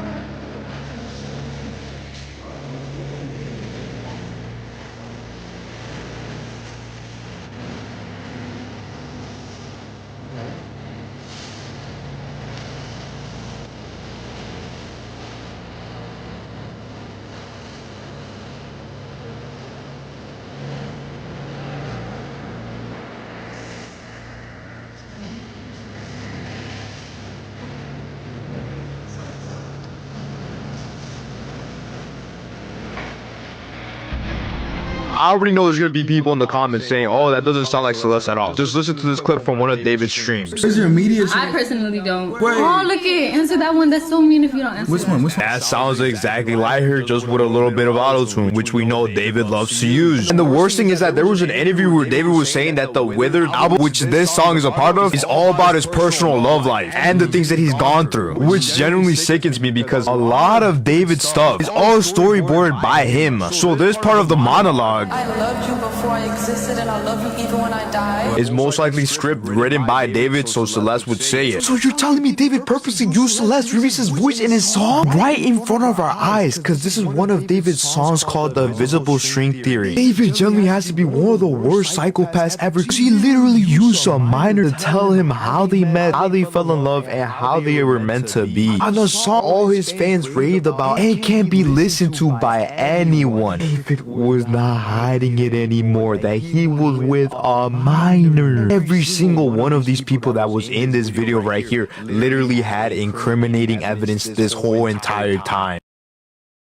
I already know there's gonna be people in the comments saying, "Oh, that doesn't sound like Celeste at all." Just listen to this clip from one of David's streams. Where's your immediate? I personally don't. Wait. Oh, look it. Answer that one. That's so mean if you don't answer. Which one? That sounds exactly like her, just with a little bit of auto-tune, which we know David loves to use. And the worst thing is that there was an interview where David was saying that the Withered album, which this song is a part of, is all about his personal love life and the things that he's gone through, which genuinely sickens me because a lot of David's stuff is all storyboarded by him. So this part of the monologue, I loved you before I existed, and I love you even when I die, is most likely script written by David, so Celeste would say it. So you're telling me David purposely used Celeste Remix's voice in his song? Right in front of our eyes, because this is one of David's songs called The Invisible String Theory. David genuinely has to be one of the worst psychopaths ever, because he literally used a minor to tell him how they met, how they fell in love, and how they were meant to be. On a song all his fans raved about and can't be listened to by anyone. David was not hiding it anymore that he was with a minor. Every single one of these people that was in this video right here literally had incriminating evidence this whole entire time.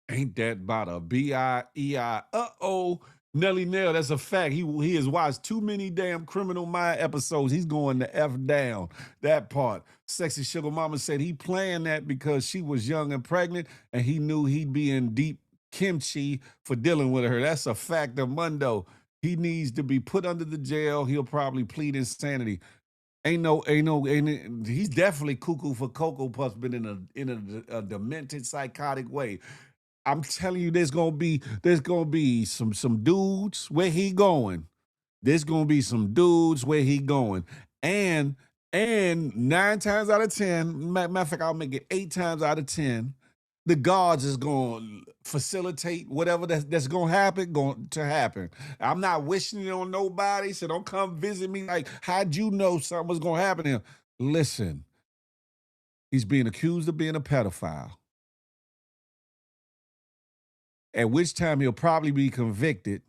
Ain't that about a B-I-E-I? Uh-oh. Nelly Nell, that's a fact. He has watched too many damn Criminal Mind episodes. He's going to F down. That part. Sexy Sugar Mama said he planned that because she was young and pregnant, and he knew he'd be in deep kimchi for dealing with her. That's a fact of Mundo. He needs to be put under the jail. He'll probably plead insanity. He's definitely cuckoo for Cocoa Puffs, but in a demented, psychotic way. I'm telling you, there's gonna be some dudes where he going. There's gonna be some dudes where he going. And 9 times out of 10, matter of fact, I'll make it 8 times out of 10, the guards is gonna facilitate whatever that's gonna happen. I'm not wishing it on nobody, so don't come visit me like, how'd you know something was gonna happen to him? Listen, he's being accused of being a pedophile. At which time he'll probably be convicted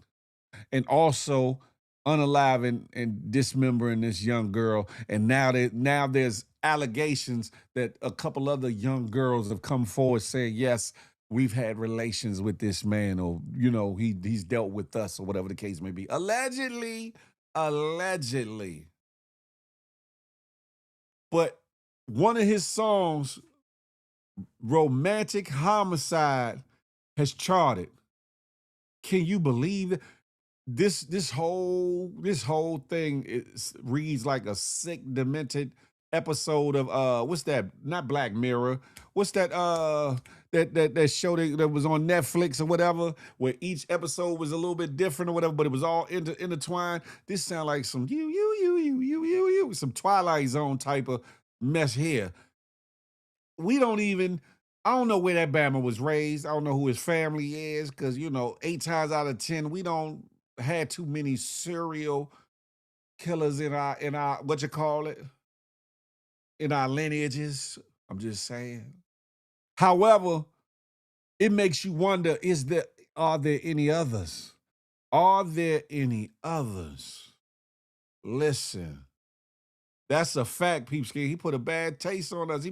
and also unaliving and dismembering this young girl. And now there's allegations that a couple other young girls have come forward saying, yes, we've had relations with this man, or, you know, he's dealt with us, or whatever the case may be. Allegedly. But one of his songs, Romantic Homicide, has charted. Can you believe it? This whole thing reads like a sick, demented episode of what's that? Not Black Mirror. What's that that show that was on Netflix or whatever, where each episode was a little bit different or whatever, but it was all intertwined. This sounds like some some Twilight Zone type of mess here. I don't know where that Bama was raised. I don't know who his family is, because, you know, 8 times out of 10, we don't have too many serial killers in our in our lineages. I'm just saying. However, it makes you wonder, are there any others? Are there any others? Listen, that's a fact, Peepskin. He put a bad taste on us.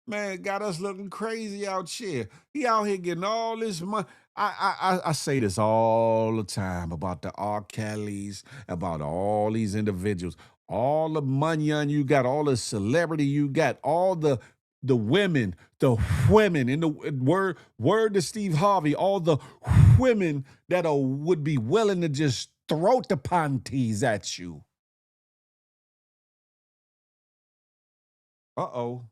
Got us looking crazy out here. He out here getting all this money. I say this all the time about the R. Kellys, about all these individuals, all the money you got, all the celebrity you got, all the women in the word to Steve Harvey, all the women that would be willing to just throw the panties at you. Uh-oh.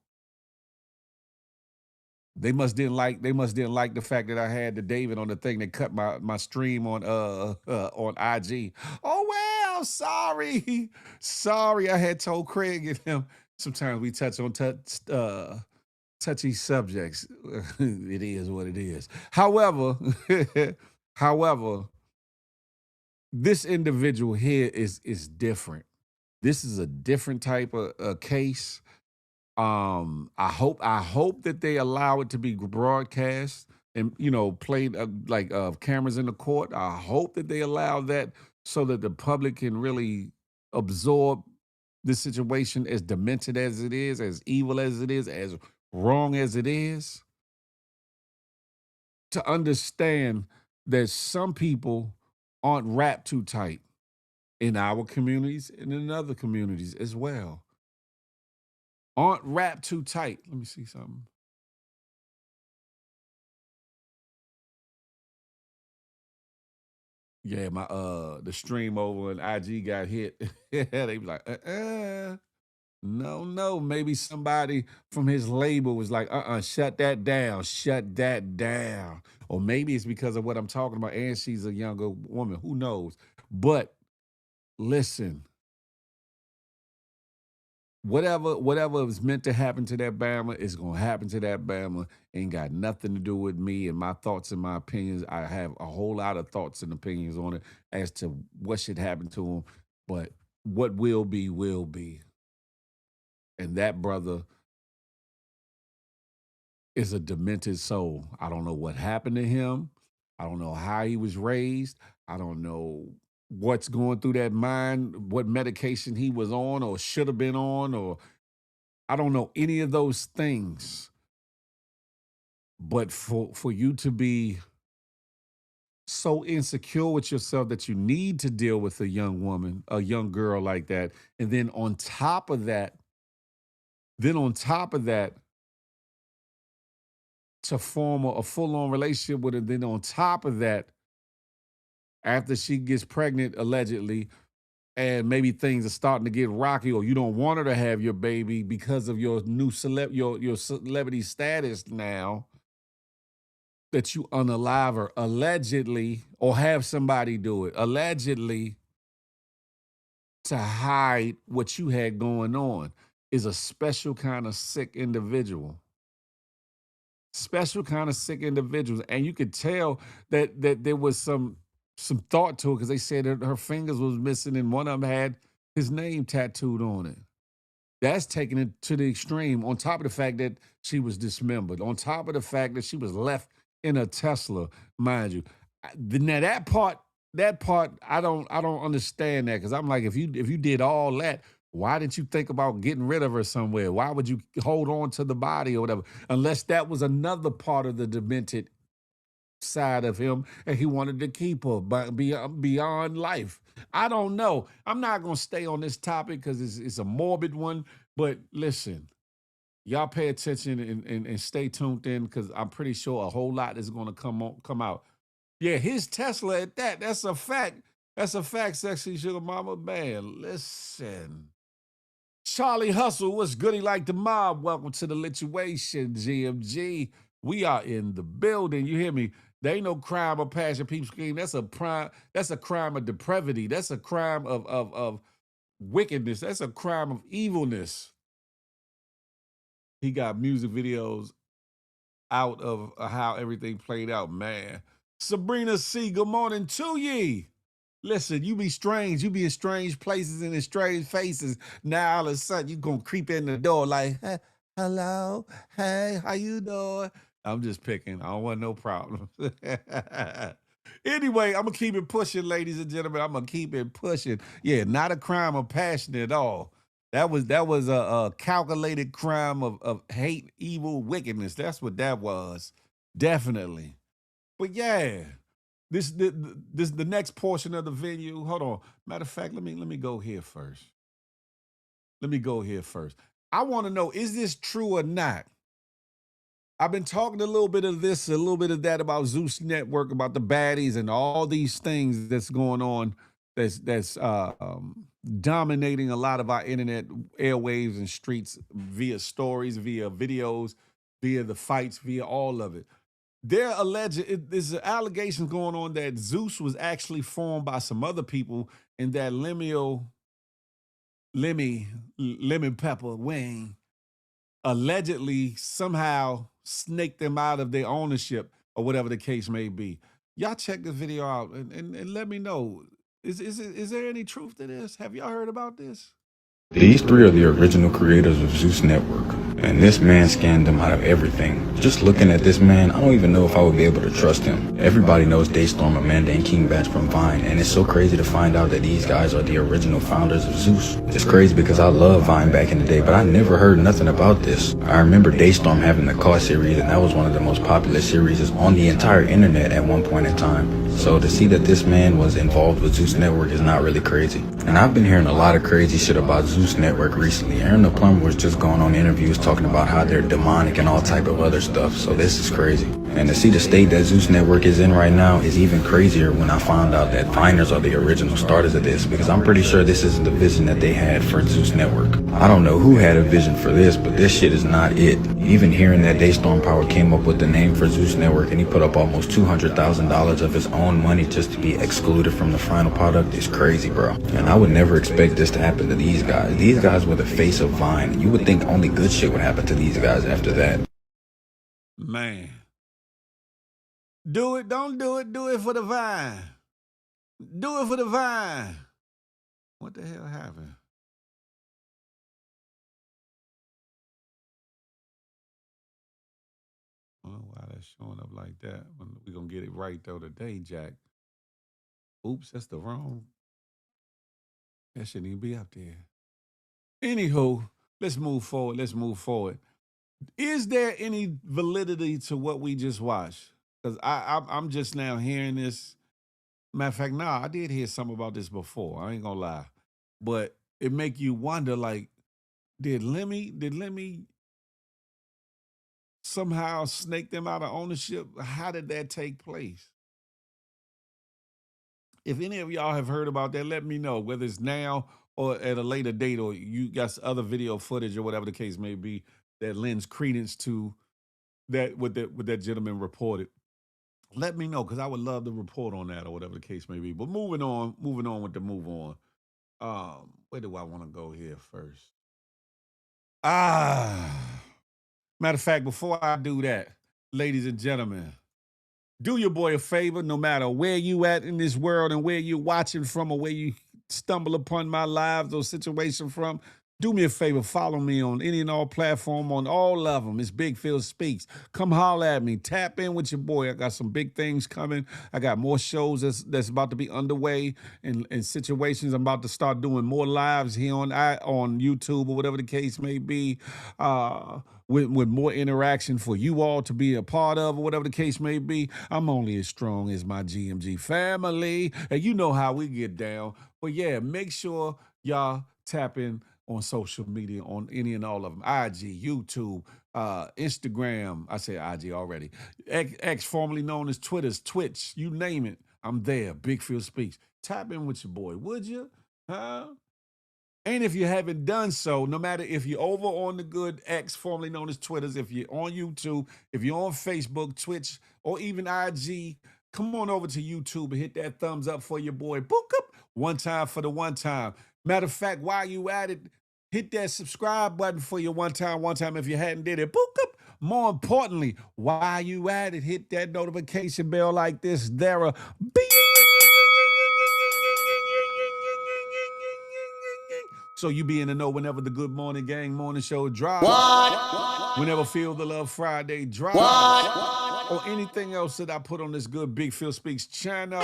They must didn't like the fact that I had the David on the thing that cut my stream on IG. Oh well, sorry. Sorry, I had told Craig and him. Sometimes we touch on touchy subjects. It is what it is. However, however, this individual here is different. This is a different type of case. I hope that they allow it to be broadcast and played like cameras in the court. I hope that they allow that so that the public can really absorb the situation, as demented as it is, as evil as it is, as wrong as it is, to understand that some people aren't wrapped too tight in our communities and in other communities as well. Aren't wrapped too tight. Let me see something. Yeah, my the stream over and IG got hit. They be like, no. Maybe somebody from his label was like, shut that down, shut that down. Or maybe it's because of what I'm talking about, and she's a younger woman. Who knows? But listen, whatever is meant to happen to that Bama is gonna happen to that Bama. Ain't got nothing to do with me and my thoughts and my opinions. I have a whole lot of thoughts and opinions on it as to what should happen to him, but what will be will be. And that brother is a demented soul. I don't know what happened to him. I don't know how he was raised. I don't know what's going through that mind, what medication he was on or should have been on, or I don't know any of those things. But for you to be so insecure with yourself that you need to deal with a young woman, a young girl like that, and then on top of that, to form a full-on relationship with her, then on top of that, after she gets pregnant, allegedly, and maybe things are starting to get rocky, or you don't want her to have your baby because of your new your celebrity status now, that you unalive her, allegedly, or have somebody do it, allegedly, to hide what you had going on, is a special kind of sick individual. Special kind of sick individuals. And you could tell that there was some thought to it, because they said that her fingers was missing and one of them had his name tattooed on it. That's taking it to the extreme, on top of the fact that she was dismembered, on top of the fact that she was left in a Tesla, mind you. Now that part, I don't understand that, because I'm like, if you did all that, why didn't you think about getting rid of her somewhere? Why would you hold on to the body or whatever? Unless that was another part of the demented side of him and he wanted to keep her beyond life. I don't know. I'm not going to stay on this topic because it's a morbid one. But listen, y'all pay attention and stay tuned in, because I'm pretty sure a whole lot is going to come out. Yeah, his Tesla at that. That's a fact. That's a fact, Sexy Sugar Mama. Man, listen. Charlie Hustle, what's goody like the mob? Welcome to the Lituation, GMG. We are in the building. You hear me? There ain't no crime of passion, peep scream. That's a crime of depravity. That's a crime of wickedness. That's a crime of evilness. He got music videos out of how everything played out, man. Sabrina C, good morning to ye. Listen, you be strange. You be in strange places and in strange faces. Now all of a sudden you gonna creep in the door like, hey, hello, hey, how you doing? I'm just picking. I don't want no problems. Anyway, I'm gonna keep it pushing, ladies and gentlemen. I'm gonna keep it pushing. Yeah, not a crime of passion at all. That was a calculated crime of hate, evil, wickedness. That's what that was. Definitely. But yeah, this the next portion of the video. Hold on. Matter of fact, let me go here first. Let me go here first. I want to know, is this true or not? I've been talking a little bit of this, a little bit of that about Zeus Network, about the baddies and all these things that's going on that's dominating a lot of our internet airwaves and streets via stories, via videos, via the fights, via all of it. They're alleged, there's allegations going on that Zeus was actually formed by some other people and that Lemon Pepper Wayne allegedly somehow snaked them out of their ownership or whatever the case may be. Y'all check this video out and let me know. Is there any truth to this? Have y'all heard about this? These three are the original creators of Zeus Network, and this man scammed them out of everything. Just looking at this man, I don't even know if I would be able to trust him. Everybody knows Daystorm, Amanda, and King Batch from Vine, and it's so crazy to find out that these guys are the original founders of Zeus. It's crazy because I loved Vine back in the day, but I never heard nothing about this. I remember Daystorm having the Car series, and that was one of the most popular series on the entire internet at one point in time. So to see that this man was involved with Zeus Network is not really crazy. And I've been hearing a lot of crazy shit about Zeus Network recently. Aaron the Plumber was just going on interviews talking about how they're demonic and all type of other stuff. So this is crazy. And to see the state that Zeus Network is in right now is even crazier when I found out that Viners are the original starters of this, because I'm pretty sure this isn't the vision that they had for Zeus Network. I don't know who had a vision for this, but this shit is not it. Even hearing that Daystorm Power came up with the name for Zeus Network and he put up almost $200,000 of his own money just to be excluded from the final product is crazy, bro. And I would never expect this to happen to these guys. These guys were the face of Vine, and you would think only good shit would happen to these guys after that. Man. Do it, don't do it, do it for the Vine. Do it for the Vine. What the hell happened? I don't know why that's showing up like that. We're going to get it right, though, today, Jack. Oops, that's the wrong. That shouldn't even be up there. Anywho, let's move forward. Let's move forward. Is there any validity to what we just watched? Because I'm just now hearing this. Matter of fact, nah, I did hear something about this before. I ain't going to lie. But it make you wonder, like, did Lemmy somehow snake them out of ownership? How did that take place? If any of y'all have heard about that, let me know, whether it's now or at a later date, or you got other video footage or whatever the case may be that lends credence to that what that gentleman reported. Let me know, because I would love to report on that or whatever the case may be. But moving on with the move on. Where do I want to go here first? Matter of fact, before I do that, ladies and gentlemen, do your boy a favor, no matter where you at in this world and where you're watching from or where you stumble upon my lives or situation from. Do me a favor, follow me on any and all platform, on all of them. It's Big Phil Speaks. Come holler at me. Tap in with your boy. I got some big things coming. I got more shows that's about to be underway and situations. I'm about to start doing more lives here on YouTube or whatever the case may be. With more interaction for you all to be a part of or whatever the case may be. I'm only as strong as my GMG family. And you know how we get down. But yeah, make sure y'all tap in on social media, on any and all of them. IG, YouTube, Instagram. I said IG already. X, formerly known as Twitter's, Twitch, you name it. I'm there. Big Phil Speaks. Tap in with your boy, would you? Huh? And if you haven't done so, no matter if you're over on the good X, formerly known as Twitter's, if you're on YouTube, if you're on Facebook, Twitch, or even IG, come on over to YouTube and hit that thumbs up for your boy. Book up. One time for the one time. Matter of fact, while you at it, hit that subscribe button for your one time if you hadn't did it. Book up. More importantly, while you at it, hit that notification bell like this. There a beep. So you be in the know whenever the Good Morning Gang morning show drops. Whenever Feel the Love Friday drops. Or anything else that I put on this good Big Phil Speaks channel.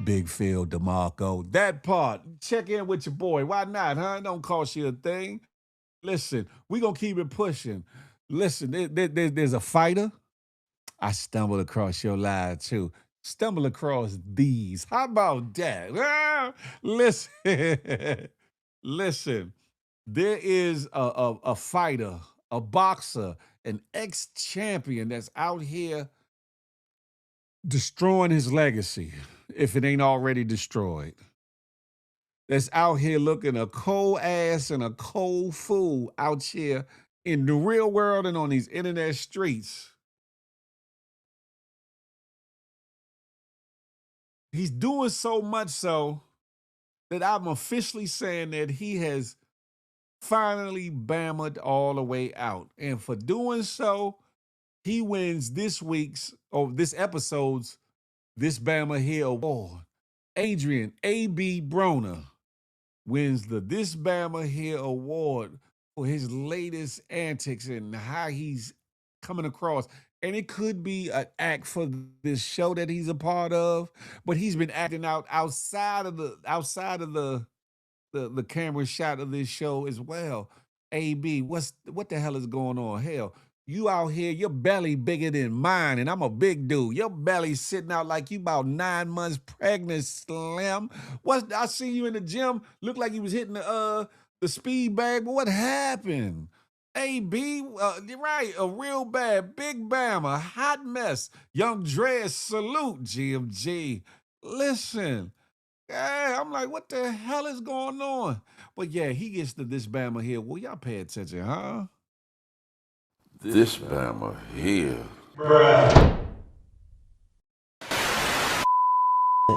Big Phil DeMarco. That part. Check in with your boy. Why not, huh? It don't cost you a thing. Listen, we going to keep it pushing. Listen, there's a fighter. I stumbled across your live too. Stumble across these. How about that? Listen, listen. There is a fighter, a boxer, an ex-champion that's out here destroying his legacy, if it ain't already destroyed. That's out here looking a cold ass and a cold fool out here in the real world and on these internet streets. He's doing so much so that I'm officially saying that he has finally bammered all the way out. And for doing so, he wins this episode's This Bama Here award. Adrian A.B. Broner wins the This Bama Here award for his latest antics and how he's coming across. And it could be an act for this show that he's a part of, but he's been acting out outside of the camera shot of this show as well. AB, what the hell is going on? Hell, you out here, your belly bigger than mine, and I'm a big dude. Your belly sitting out like you about 9 months pregnant, Slim. I see you in the gym, look like you was hitting the speed bag, but what happened? AB, you're right, a real bad, big Bama, hot mess. Young Dre, salute, GMG. Listen. Yeah, I'm like, what the hell is going on? But yeah, he gets to This Bama Here. Well, y'all pay attention, huh? This Bama Here.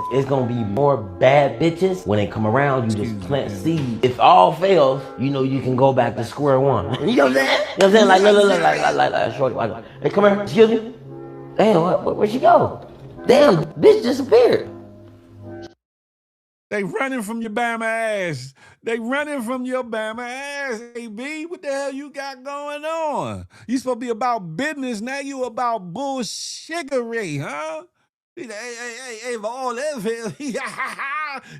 It's gonna be more bad bitches when they come around. You just plant seeds. If all fails, you know you can go back to square one. You know what I'm saying? You know what I'm saying? Like, look, like, shorty. Hey, come here. Excuse me. Damn, where'd she go? Damn, bitch disappeared. They running from your Bama ass. They running from your Bama ass, AB. What the hell you got going on? You supposed to be about business. Now you about bullshittery, huh? Hey, for all that,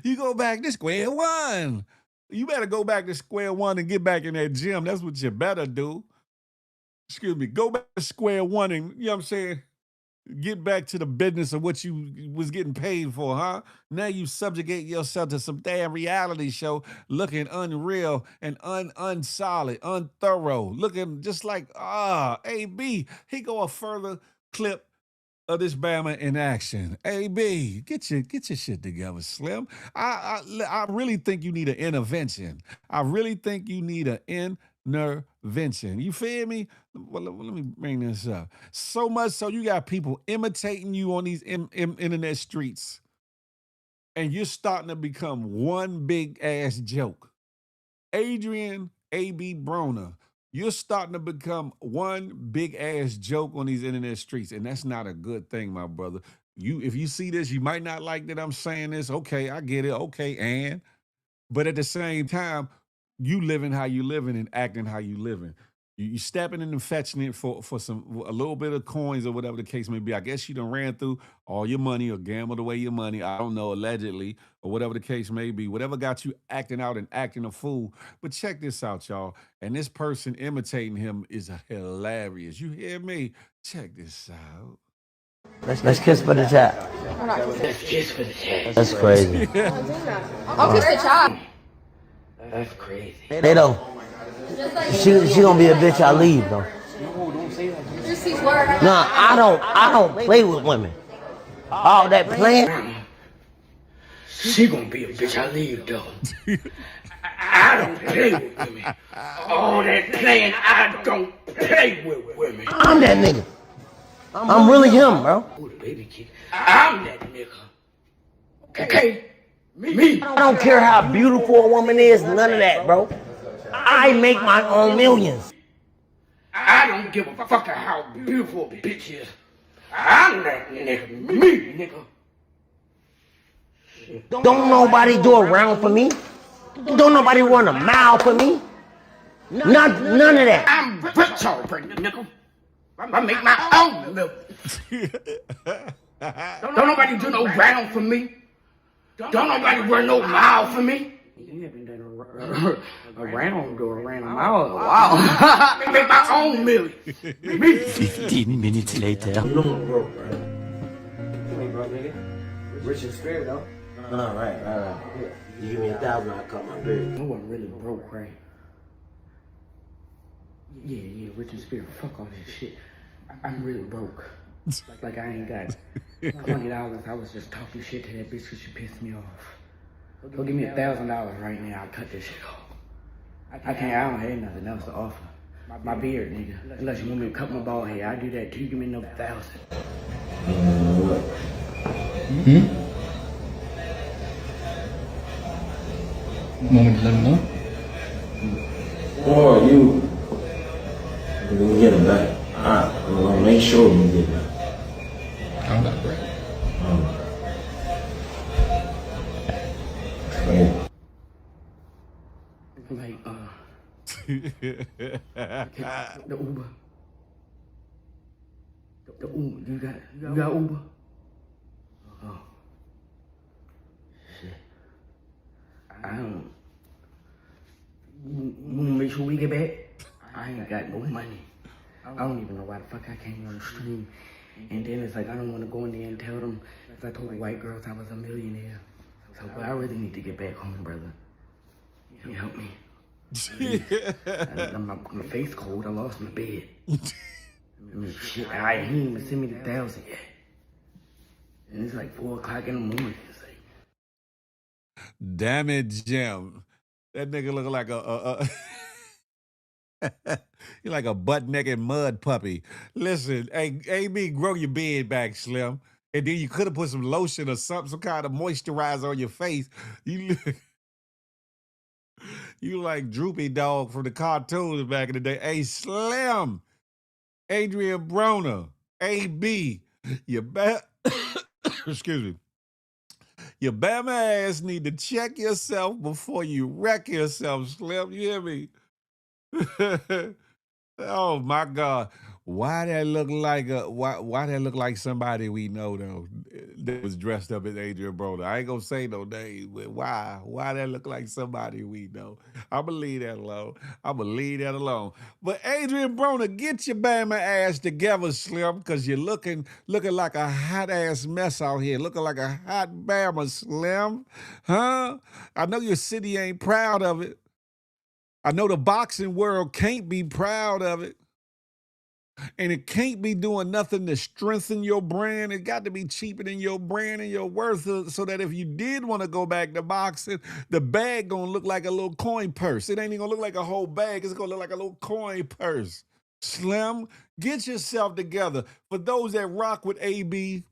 you go back to square one. You better go back to square one and get back in that gym. That's what you better do. Excuse me. Go back to square one and, you know what I'm saying? Get back to the business of what you was getting paid for, huh? Now you subjugate yourself to some damn reality show looking unreal and unsolid, unthorough, looking just like, AB. He go a further clip of this Bama in action. AB, get your shit together, Slim. I really think you need an intervention. I really think you need an intervention. You feel me? Well, let me bring this up. So much so you got people imitating you on these internet streets, and you're starting to become one big ass joke. Adrian A.B. Broner, you're starting to become one big ass joke on these internet streets, and that's not a good thing, my brother. If you see this, you might not like that I'm saying this. Okay, I get it. Okay, but at the same time, you living how you living and acting how you living. You stepping in and fetching it for a little bit of coins or whatever the case may be. I guess you done ran through all your money or gambled away your money. I don't know, allegedly, or whatever the case may be. Whatever got you acting out and acting a fool. But check this out, y'all. And this person imitating him is hilarious. You hear me? Check this out. Let's kiss for the chat. Let's kiss for the chat. That's crazy. I'll kiss the chat. That's crazy. They don't. She gonna be a bitch. I leave though. Nah, I don't play with women. All that playing. She gonna be a bitch. I leave though. I don't play with women. All that playing. I don't play with women. I'm that nigga. I'm really him, bro. Ooh, the baby kid. I'm that nigga. Okay. Me. I don't care how beautiful a woman is. None of that, bro. I make my own millions. I don't give a fuck how beautiful a bitch is. I'm that nigga. Me, nigga. Don't nobody do a round for me. Don't nobody run a mile for me. None of that. I'm rich already, nigga. I make my own millions. Don't nobody do no round for me. Don't nobody run no mile for me. You haven't done a round or a mile. Wow. Make my own million. 15 minutes later. You know I'm broke, bro. You ain't broke, nigga. Rich in spirit, though. All right. You give me $1,000, I cut my beard. I wasn't really broke, right? Yeah, rich in spirit. Fuck all that shit. I'm really broke. Like I ain't got $20. I was just talking shit to that bitch because she pissed me off. Go give me $1,000 right now. I'll cut this shit off. I don't have nothing else to offer. My beard, nigga. Unless you want me to cut my bald head, I'll do that too. Give me another 1,000. You want me to let him know? Or you gonna get him back. I'm gonna make sure you get him back. I don't got bread. Like, the Uber. The Uber. You got Uber? Oh. Shit. I don't. You wanna make sure we get back? I ain't got no money. I don't even know why the fuck I came on the stream. And then it's like I don't want to go in there and tell them, because I told the white girls I was a millionaire. So, but I really need to get back home, brother. Can you help me? My face cold. I lost my bed. Shit, he ain't even send me the 1,000 yet. And it's like 4 o'clock in the morning. It's like, Damn it, Jim. That nigga look like he like a butt-naked mud puppy. Listen, hey, AB, grow your beard back, Slim. And then you could have put some lotion or something, some kind of moisturizer on your face. You like Droopy Dog from the cartoons back in the day. Hey, Slim, Adrian Broner, AB, excuse me. Your bam ass need to check yourself before you wreck yourself, Slim. You hear me? Oh my God. Why that look like somebody we know though that was dressed up as Adrian Broner? I ain't gonna say no name, but why? Why that look like somebody we know? I'ma leave that alone. But Adrian Broner, get your Bama ass together, Slim, because you're looking like a hot ass mess out here, looking like a hot Bama, Slim. Huh? I know your city ain't proud of it. I know the boxing world can't be proud of it. And it can't be doing nothing to strengthen your brand. It got to be cheapening your brand and your worth so that if you did want to go back to boxing, the bag gonna look like a little coin purse. It ain't even gonna look like a whole bag. It's gonna look like a little coin purse. Slim, get yourself together. For those that rock with AB,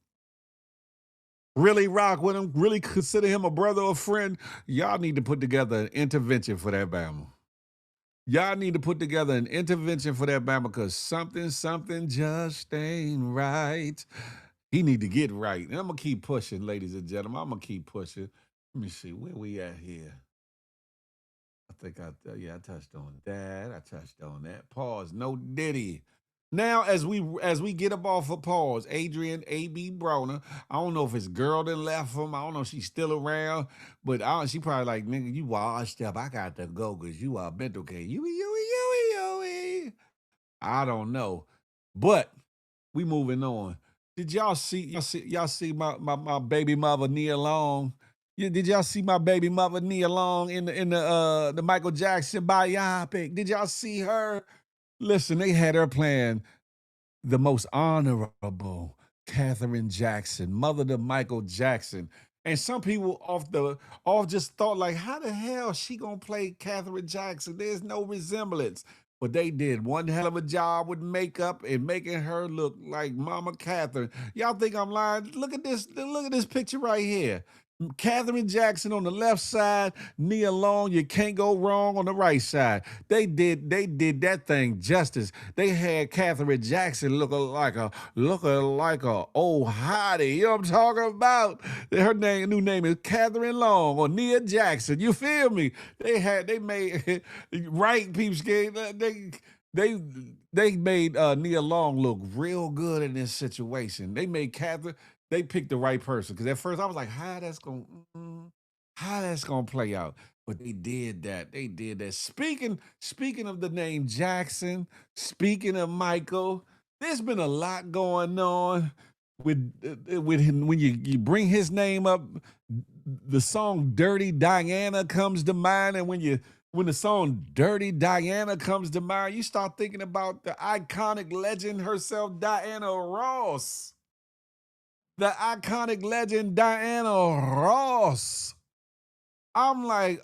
really rock with him, really consider him a brother or friend, y'all need to put together an intervention for that Bama. Y'all need to put together an intervention for that Bama because something just ain't right. He need to get right. And I'm going to keep pushing, ladies and gentlemen. I'm going to keep pushing. Let me see. Where we at here? I think I touched on that. I touched on that. Pause. No Diddy. Now, as we get up off of pause, Adrian A.B. Broner, I don't know if his girl done left him. I don't know if she's still around, but she probably like, nigga, you washed up. I got to go because you are mental case. You. I don't know. But we moving on. Did y'all see my baby mother Nia Long? Did y'all see my baby mother Nia Long in the Michael Jackson biopic? Did y'all see her? Listen, they had her playing the most honorable Katherine Jackson, mother to Michael Jackson. And some people off just thought like, how the hell she gonna play Katherine Jackson? There's no resemblance. But they did one hell of a job with makeup and making her look like Mama Catherine. Y'all think I'm lying? Look at this picture right here. Katherine Jackson on the left side, Nia Long, you can't go wrong on the right side. They did that thing justice. They had Katherine Jackson looking like a old hottie. You know what I'm talking about? Her new name is Katherine Long or Nia Jackson. You feel me? They made right peeps game. They made Nia Long look real good in this situation. They made Katherine. They picked the right person because at first I was like, how that's gonna play out? But they did that. They did that. Speaking of the name Jackson, speaking of Michael, there's been a lot going on with him. When you bring his name up, the song Dirty Diana comes to mind. And when the song Dirty Diana comes to mind, you start thinking about the iconic legend herself, Diana Ross. The iconic legend, Diana Ross. I'm like,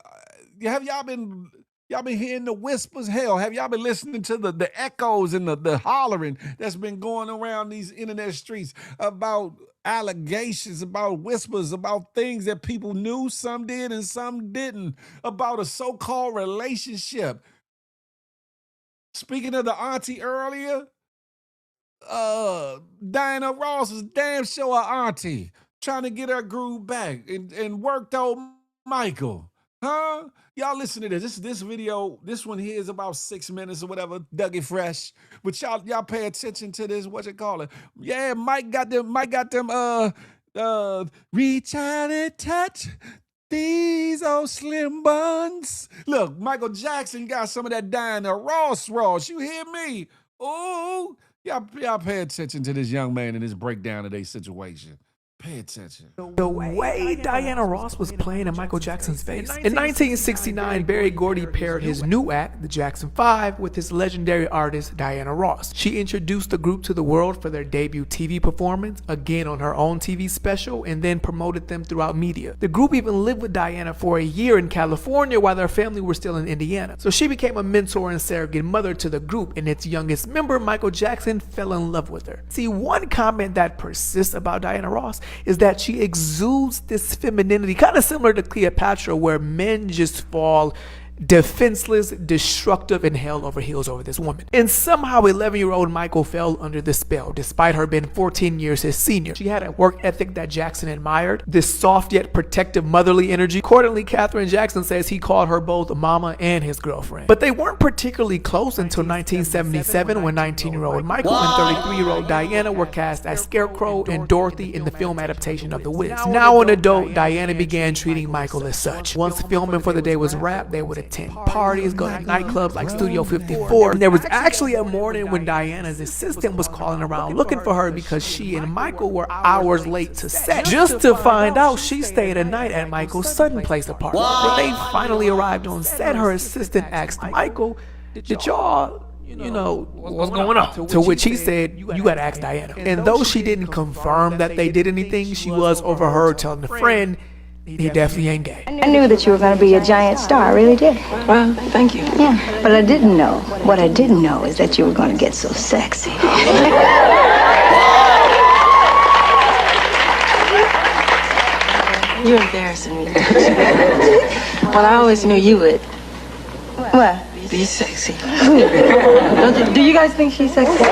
have y'all been hearing the whispers? Hell, have y'all been listening to the echoes and the hollering that's been going around these internet streets about allegations, about whispers, about things that people knew, some did and some didn't, about a so-called relationship? Speaking of the auntie earlier, Diana Ross was damn sure her auntie, trying to get her groove back and worked out Michael. Huh? Y'all listen to this. This video, this one here is about 6 minutes or whatever, Dougie Fresh. But y'all pay attention to this, what you call it. Yeah, Mike got them, reach out and touch these old slim buns. Look, Michael Jackson got some of that Diana Ross. You hear me? Oh, y'all pay attention to this young man and his breakdown of their situation. Pay attention. The way Diana Ross was playing in Michael Jackson's face. In 1969, Berry Gordy paired his new act, the Jackson 5, with his legendary artist, Diana Ross. She introduced the group to the world for their debut TV performance, again on her own TV special, and then promoted them throughout media. The group even lived with Diana for a year in California while their family were still in Indiana. So she became a mentor and surrogate mother to the group, and its youngest member, Michael Jackson, fell in love with her. See, one comment that persists about Diana Ross is that she exudes this femininity, kind of similar to Cleopatra, where men just fall defenseless, destructive, and hell over heels over this woman. And somehow 11-year-old Michael fell under the spell, despite her being 14 years his senior. She had a work ethic that Jackson admired, this soft yet protective motherly energy. Accordingly, Katherine Jackson says he called her both mama and his girlfriend. But they weren't particularly close until 1977, when 19-year-old Michael and 33-year-old Diana were cast as Scarecrow and Dorothy in the film adaptation of The Wiz. Now an adult, Diana began treating Michael as such. Once filming for the day was wrapped, they would attend parties, go to nightclubs like Studio 54. And there was actually a morning when Diana's assistant was calling around looking for her because she and Michael were hours late to set, just to find out she stayed a night at Michael's Sutton Place apartment. When they finally arrived on set, her assistant asked Michael, did y'all, what's going on? To which he said, you gotta ask Diana. And though she didn't confirm that they did anything, she was overheard telling a friend, he definitely ain't gay. I knew that you were going to be a giant star, I really did. Well, thank you. Yeah, but I didn't know. What I didn't know is that you were going to get so sexy. You're embarrassing me. Well, I always knew you would. What? Be sexy. Do you guys think she's sexy?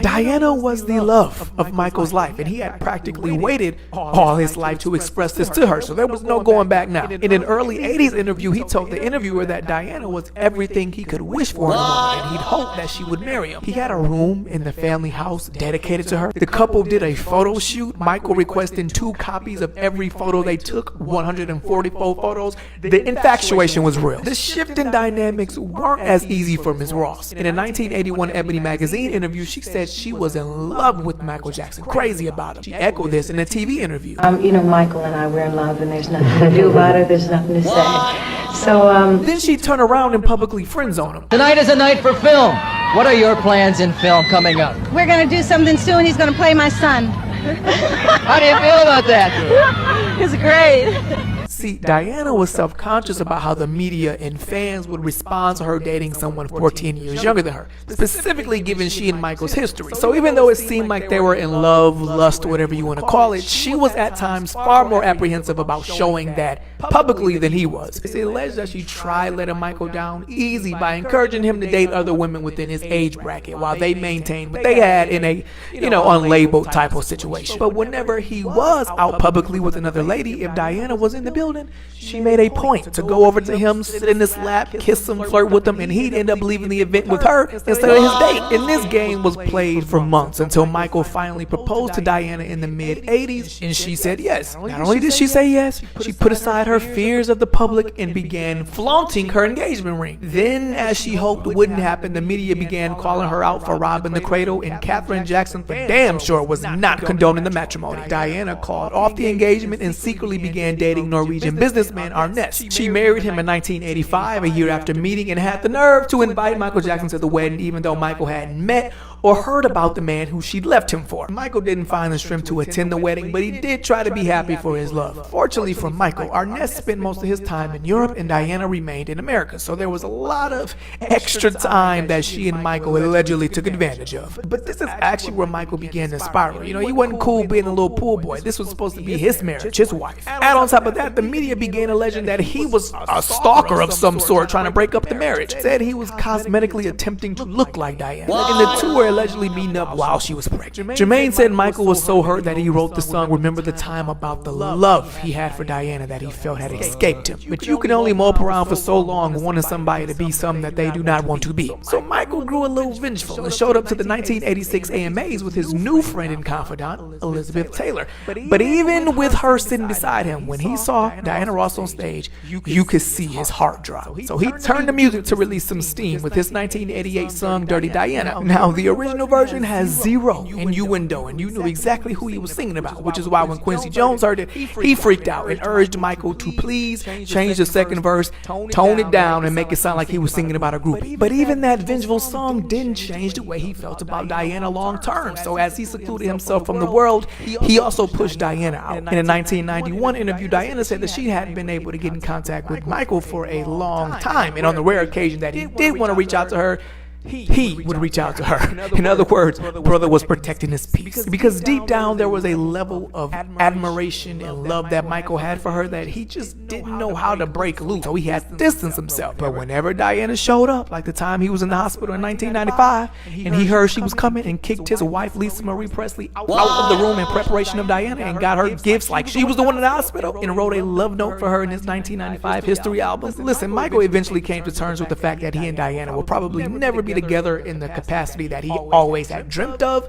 Diana was the love of Michael's life, and he had practically waited all his life to express this to her, so there was no going back now. In an early 80s interview, he told the interviewer that Diana was everything he could wish for in a woman, and he'd hoped that she would marry him. He had a room in the family house dedicated to her. The couple did a photo shoot, Michael requesting 2 copies of every photo they took, 144 photos. The infatuation was real. The shift in dynamics weren't as easy for Ms. Ross. In a 1981 Ebony magazine interview, she said she was in love with Michael Jackson, crazy about him. She echoed this in a TV interview. Michael and I, we're in love, and there's nothing to do about it, there's nothing to say. So, Then she turned around and publicly friend-zoned him. Tonight is a night for film. What are your plans in film coming up? we're going to do something soon. He's going to play my son. How do you feel about that? It's great. See, Diana was self-conscious about how the media and fans would respond to her dating someone 14 years younger than her, specifically given she and Michael's history. So even though it seemed like they were in love, lust, whatever you want to call it, she was at times far more apprehensive about showing that publicly than he was. It's alleged that she tried letting Michael down easy by encouraging him to date other women within his age bracket while they maintained what they had in a, unlabeled type of situation. But whenever he was out publicly with another lady, if Diana was in the building, she made a point to go over to him, sit in his lap, kiss him, flirt with him, and he'd end up leaving the event with her instead of his date. And this game was played for months until Michael finally proposed to Diana in the mid-'80s, and she said yes. Not only did she say yes, she put aside her fears of the public and began flaunting her engagement ring. Then, as she hoped wouldn't happen, the media began calling her out for robbing the cradle, and Katherine Jackson for damn sure was not condoning the matrimony. Diana called off the engagement and secretly began dating Norwegian businessman Arnest. She married him in 1985, a year after meeting, and had the nerve to invite Michael Jackson to the wedding, even though Michael hadn't met or heard about the man who she'd left him for. Michael didn't find the strength to attend the wedding, but he did try to be happy for his love. Fortunately for Michael, Arnest spent most of his time in Europe and Diana remained in America, so there was a lot of extra time that she and Michael allegedly took advantage of. But this is actually where Michael began to spiral. He wasn't cool being a little pool boy. This was supposed to be his marriage, his wife. And on top of that, the media began alleging that he was a stalker of some sort trying to break up the marriage. Said he was cosmetically attempting to look like Diana. And the two were allegedly meeting up while she was pregnant. Jermaine said Michael was so hurt that he wrote the song Remember the Time about the love he had for Diana that he felt had escaped him. But you can only mope around for so long wanting somebody to be something that they do not want to be. So Michael grew a little vengeful and showed up to the 1986 AMAs with his new friend and confidant, Elizabeth Taylor. But even with her sitting beside him, when he saw Diana Ross on stage, you could see his heart drop. So he turned to music to release some steam with his 1988 song Dirty Diana. Now, the original version has zero innuendo, and you knew exactly who he was singing about, which is why when Quincy Jones heard it, he freaked out and urged Michael to please change the second verse, tone it down, and make it sound like he was singing about a groupie. But even that vengeful song didn't change the way he felt about Diana long term. So as he secluded himself from the world, he also pushed Diana out. In a 1991 interview, Diana said that she hadn't been able to get in contact with Michael for a long time, and on the rare occasion that he did want to reach out to her, he would reach out to her. In other words, brother was protecting his peace. Because deep down there was a level of admiration and love that Michael had for her that he just didn't know how to break loose. So he had to distance himself. But whenever Diana showed up, like the time he was in the hospital in 1995, and he heard she was coming and kicked his wife Lisa Marie Presley out of the room in preparation of Diana and got her gifts like she was the one in the hospital and wrote a love note for her in his 1995 history album. Listen, Michael eventually came to terms with the fact that he and Diana will probably never be together in the capacity that he always had dreamt of,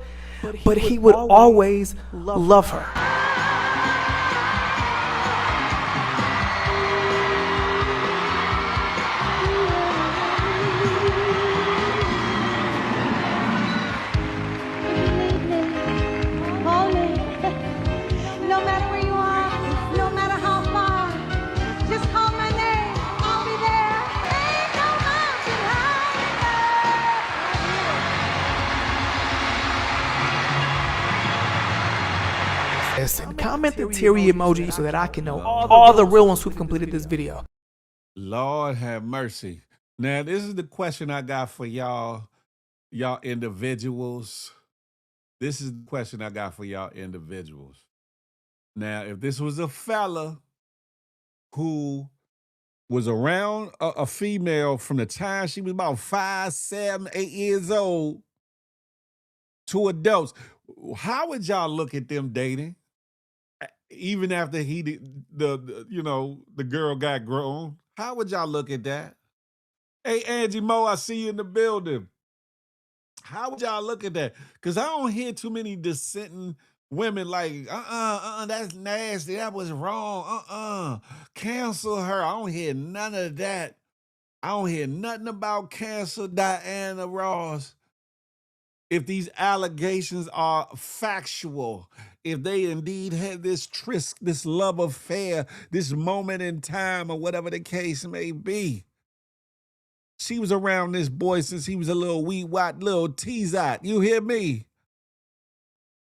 but he would always love her. No matter where you are, no matter how far, just call my name, I'll be there. Ain't no mountain high enough. Listen, comment the teary emoji so that I can know all the real ones who've completed this video. Lord have mercy. Now, this is the question I got for y'all individuals. This is the question I got for y'all individuals. Now, if this was a fella who was around a female from the time she was about 5, 7, 8 years old to adults, how would y'all look at them dating? Even after the girl got grown, how would y'all look at that? Hey, Angie Mo, I see you in the building. How would y'all look at that? Because I don't hear too many dissenting women like, that's nasty. That was wrong. Cancel her. I don't hear none of that. I don't hear nothing about cancel Diana Ross. If these allegations are factual, if they indeed had this tryst, this love affair, this moment in time, or whatever the case may be. She was around this boy since he was a little wee white little tease-out. You hear me?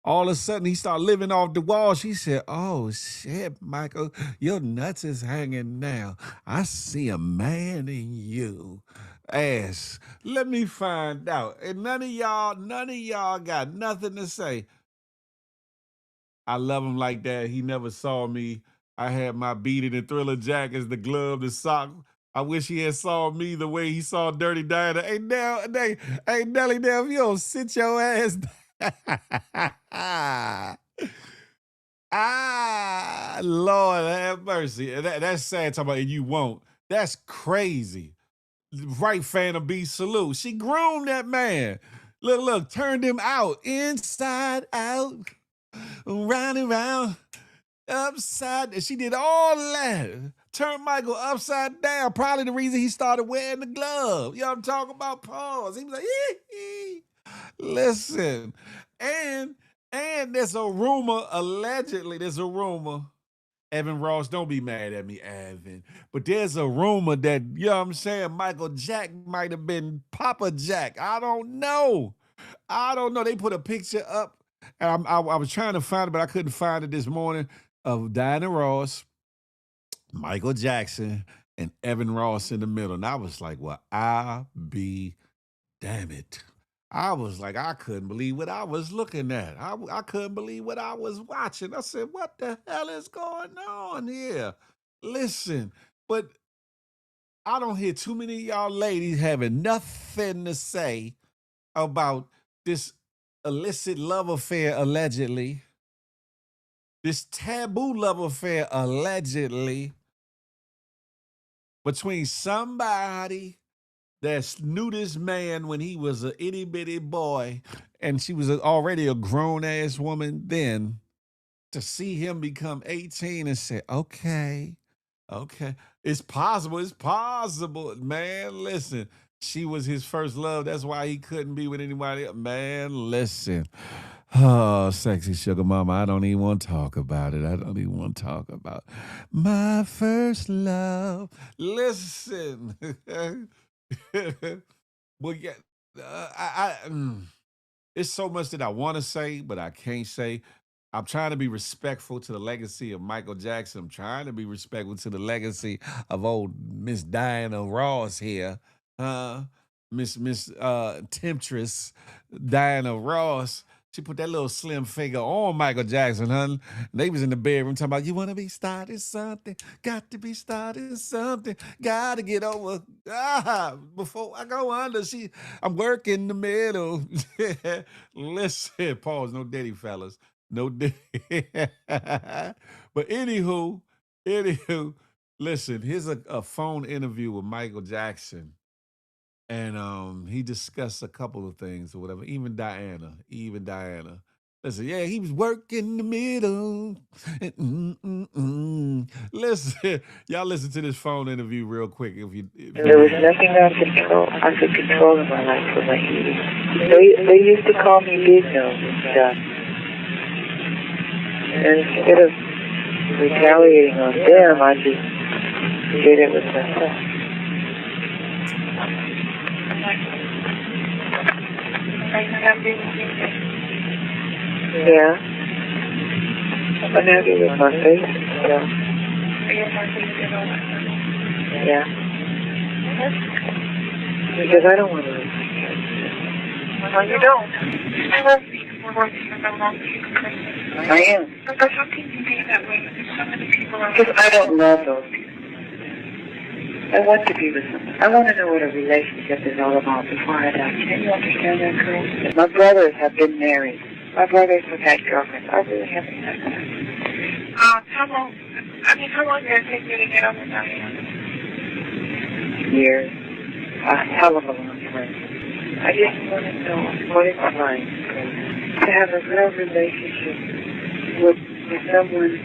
All of a sudden, he started living off the wall. She said, oh, shit, Michael, your nuts is hanging now. I see a man in you. Ass. Let me find out. And none of y'all got nothing to say. I love him like that. He never saw me I had my Beat It and Thriller jackets, the glove, the sock. I wish he had saw me the way he saw Dirty Diana. Hey, Nelly, now, if you don't sit your ass down. Lord have mercy. That's sad talking about and you won't. That's crazy. Right, Phantom B, salute. She groomed that man. Look, turned him out. Inside out. Round and round. Upside. She did all that. Turned Michael upside down. Probably the reason he started wearing the glove. You know what I'm talking about? Pause. He was like, ee. Listen. And there's a rumor, allegedly, there's a rumor. Evan Ross, don't be mad at me, Evan. But there's a rumor that, you know what I'm saying, Michael Jack might have been Papa Jack. I don't know. They put a picture up, and I was trying to find it, but I couldn't find it this morning, of Diana Ross, Michael Jackson, and Evan Ross in the middle. And I was like, well, I'll be damn it. I was like, I couldn't believe what I was looking at. I couldn't believe what I was watching. I said, what the hell is going on here? Listen, but I don't hear too many of y'all ladies having nothing to say about this illicit love affair, allegedly. This taboo love affair, allegedly, between somebody that knew this man when he was an itty bitty boy, and she was already a grown ass woman then, to see him become 18 and say, okay, it's possible, man. Listen, she was his first love. That's why he couldn't be with anybody else. Man, listen. Oh, sexy sugar mama, I don't even want to talk about it. I don't even want to talk about my first love. Listen. Well, yeah, it's so much that I want to say, but I can't say. I'm trying to be respectful to the legacy of Michael Jackson. I'm trying to be respectful to the legacy of old Miss Diana Ross here. Miss Temptress Diana Ross. She put that little slim figure on Michael Jackson, hun. They was in the bedroom talking about, you want to be starting something? Got to be starting something. Got to get over. Before I go under, I'm working the middle. Listen, pause. No diddy, fellas. No diddy. But anywho, listen, here's a phone interview with Michael Jackson. And he discussed a couple of things or whatever. Even Diana. Listen, yeah, he was working the middle. Listen, y'all listen to this phone interview real quick. If there was nothing I could control in my life for my eating. They used to call me Big Nose and stuff. And instead of retaliating on them, I just did it with myself. Yeah. I'm happy with my face. Yeah. Because I don't want to lose my kids. Well, you don't. I am. But how can you be that way when there's so many people around? Because I don't love those people. I want to be with someone. I want to know what a relationship is all about before I die. Can you understand that, girl? My brothers have been married. My brothers have had girlfriends. I really haven't had that. How long did it take you to get over Diana? Years. A hell of a long time. I just want to know what it's like to have a real relationship with someone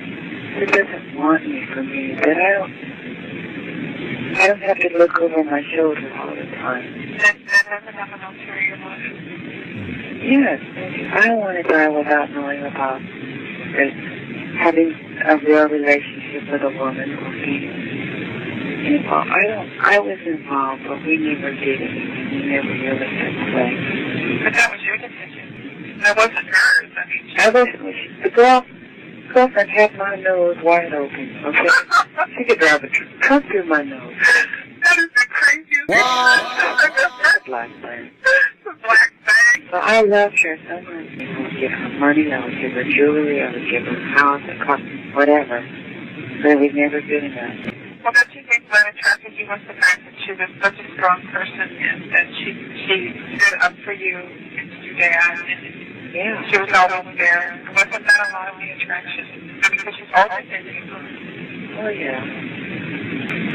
who doesn't want me for me, that I don't have to look over my shoulder all the time. That doesn't have an ulterior motive? Yes. I don't want to die without knowing about having a real relationship with a woman or being involved. I was involved, but we never did anything. We never really had a play. But that was your decision. That wasn't hers. The girlfriend had my nose wide open, okay? She could drive a truck through my nose. That is the craziest thing. The black thing. The black thing. So I loved her so much. I would give her money, I would give her jewelry, I would give her a house, a car, whatever. really never good enough. Well, don't you think what attracted you was the fact that she was such a strong person and that she stood up for you against your dad and she was always there? Wasn't that a lot of the attraction? Because she's always been there. Oh, yeah.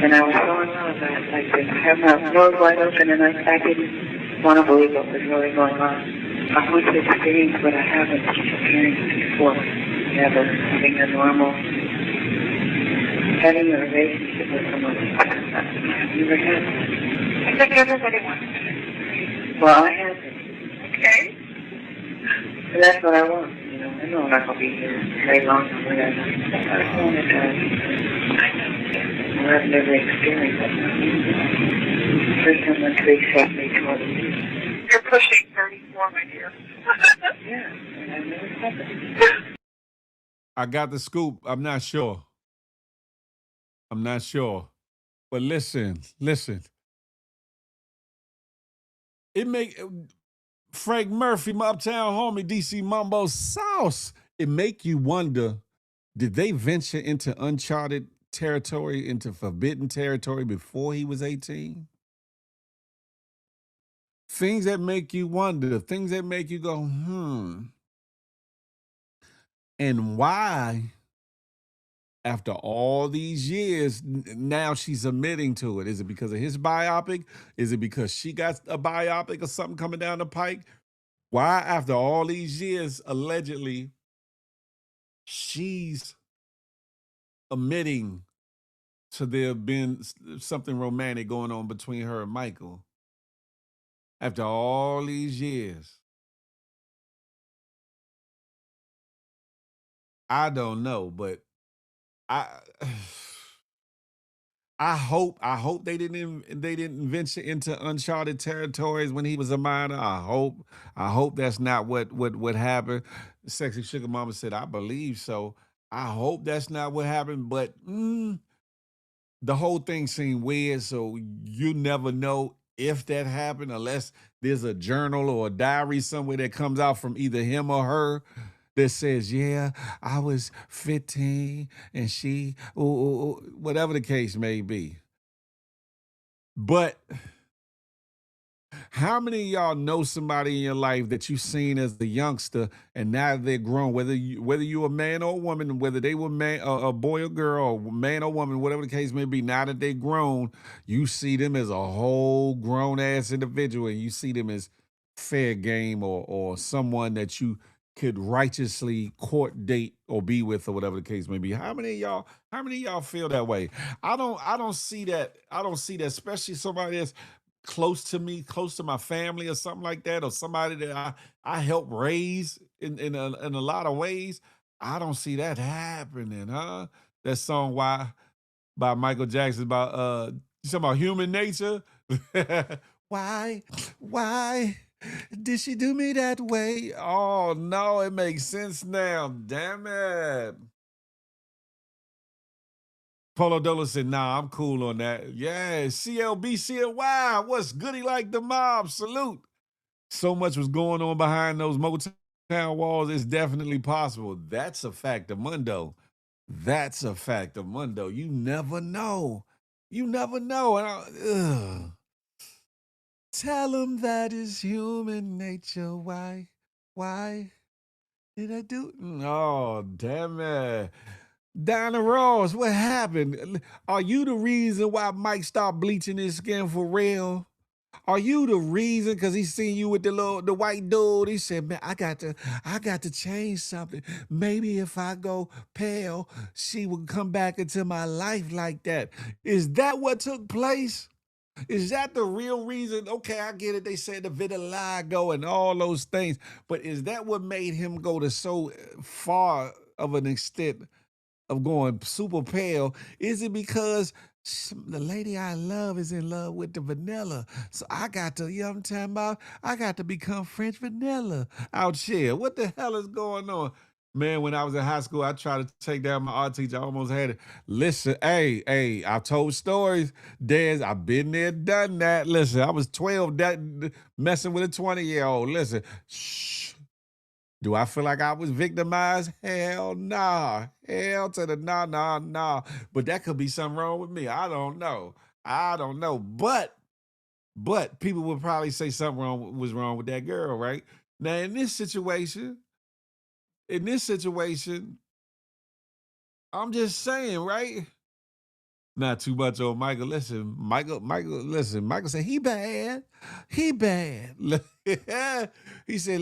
And I was so in love that like to have my nose wide open and I didn't want to believe what was really going on. I want to experience what I haven't experienced before. Never having a normal, having a relationship with someone. I've never had it. I think everybody wants it. Well, I haven't. Okay. And that's what I want. You know, I know I'm not going to be here very long or whatever. I just want it well, I've never experienced it. For someone to accept me totally. You're pushing 34, my dear. Yeah, and I've never happened. I got the scoop. I'm not sure. But listen. It make Frank Murphy, my uptown homie, DC Mambo Sauce. It make you wonder, did they venture into uncharted territory, into forbidden territory before he was 18? Things that make you wonder, things that make you go, And why, after all these years, now she's admitting to it? Is it because of his biopic? Is it because she got a biopic or something coming down the pike? Why, after all these years, allegedly, she's admitting to there have been something romantic going on between her and Michael? After all these years. I don't know, but I hope they didn't venture into uncharted territories when he was a minor. I hope that's not what happened. Sexy Sugar Mama said, I believe so. I hope that's not what happened, but the whole thing seemed weird, so you never know if that happened unless there's a journal or a diary somewhere that comes out from either him or her that says, yeah, I was 15 and she, whatever the case may be. But how many of y'all know somebody in your life that you seen as a youngster and now they're grown, whether you're a man or a woman, whether they were a boy or girl, or man or woman, whatever the case may be, now that they're grown, you see them as a whole grown-ass individual and you see them as fair game or someone that you could righteously court, date, or be with, or whatever the case may be. How many of y'all feel that way? I don't see that, especially somebody that's close to me, close to my family or something like that, or somebody that I help raise in a lot of ways. I don't see that happening, huh? That song by Michael Jackson about you talking about human nature? Why did she do me that way? Oh no, it makes sense now. Damn it. Polo Dolo said, nah, I'm cool on that. Yeah, CLY, what's goody like the mob? Salute. So much was going on behind those Motown walls, it's definitely possible. That's a fact of Mundo. You never know. And tell them that is human nature. Why did I do? Oh, damn it. Diana Ross, what happened? Are you the reason why Mike stopped bleaching his skin for real? Are you the reason? Because he seen you with the white dude. He said, man, I got to change something. Maybe if I go pale, she would come back into my life like that. Is that what took place? Is that the real reason? Okay, I get it. They said the vitiligo and all those things. But is that what made him go to so far of an extent of going super pale? Is it because the lady I love is in love with the vanilla? So I got to, you know what I'm talking about? I got to become French vanilla out here. What the hell is going on? Man, when I was in high school, I tried to take down my art teacher. I almost had it. Listen, hey, I told stories. Des, I've been there, done that. Listen, I was 12 messing with a 20-year-old. Listen, shh. Do I feel like I was victimized? Hell nah. Hell to the nah. But that could be something wrong with me. I don't know. But people would probably say something was wrong with that girl, right? Now in this situation, I'm just saying, right? Not too much on Michael. Listen, Michael said, he bad. He bad. He said,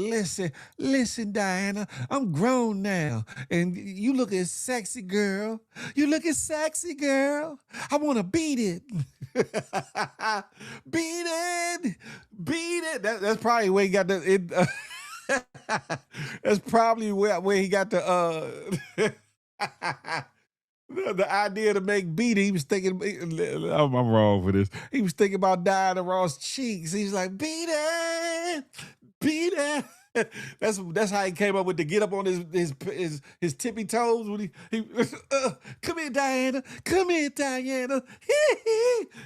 listen, Diana, I'm grown now. And you look as sexy, girl. You look as sexy, girl. I want to beat it. Beat it. Beat it. That's probably where he got the... that's probably where he got the... The idea to make beat, he was thinking, I'm wrong for this. He was thinking about Diana Ross cheeks. He's like, beat it. That's how he came up with the get up on his tippy toes when he come here, Diana. Come here, Diana.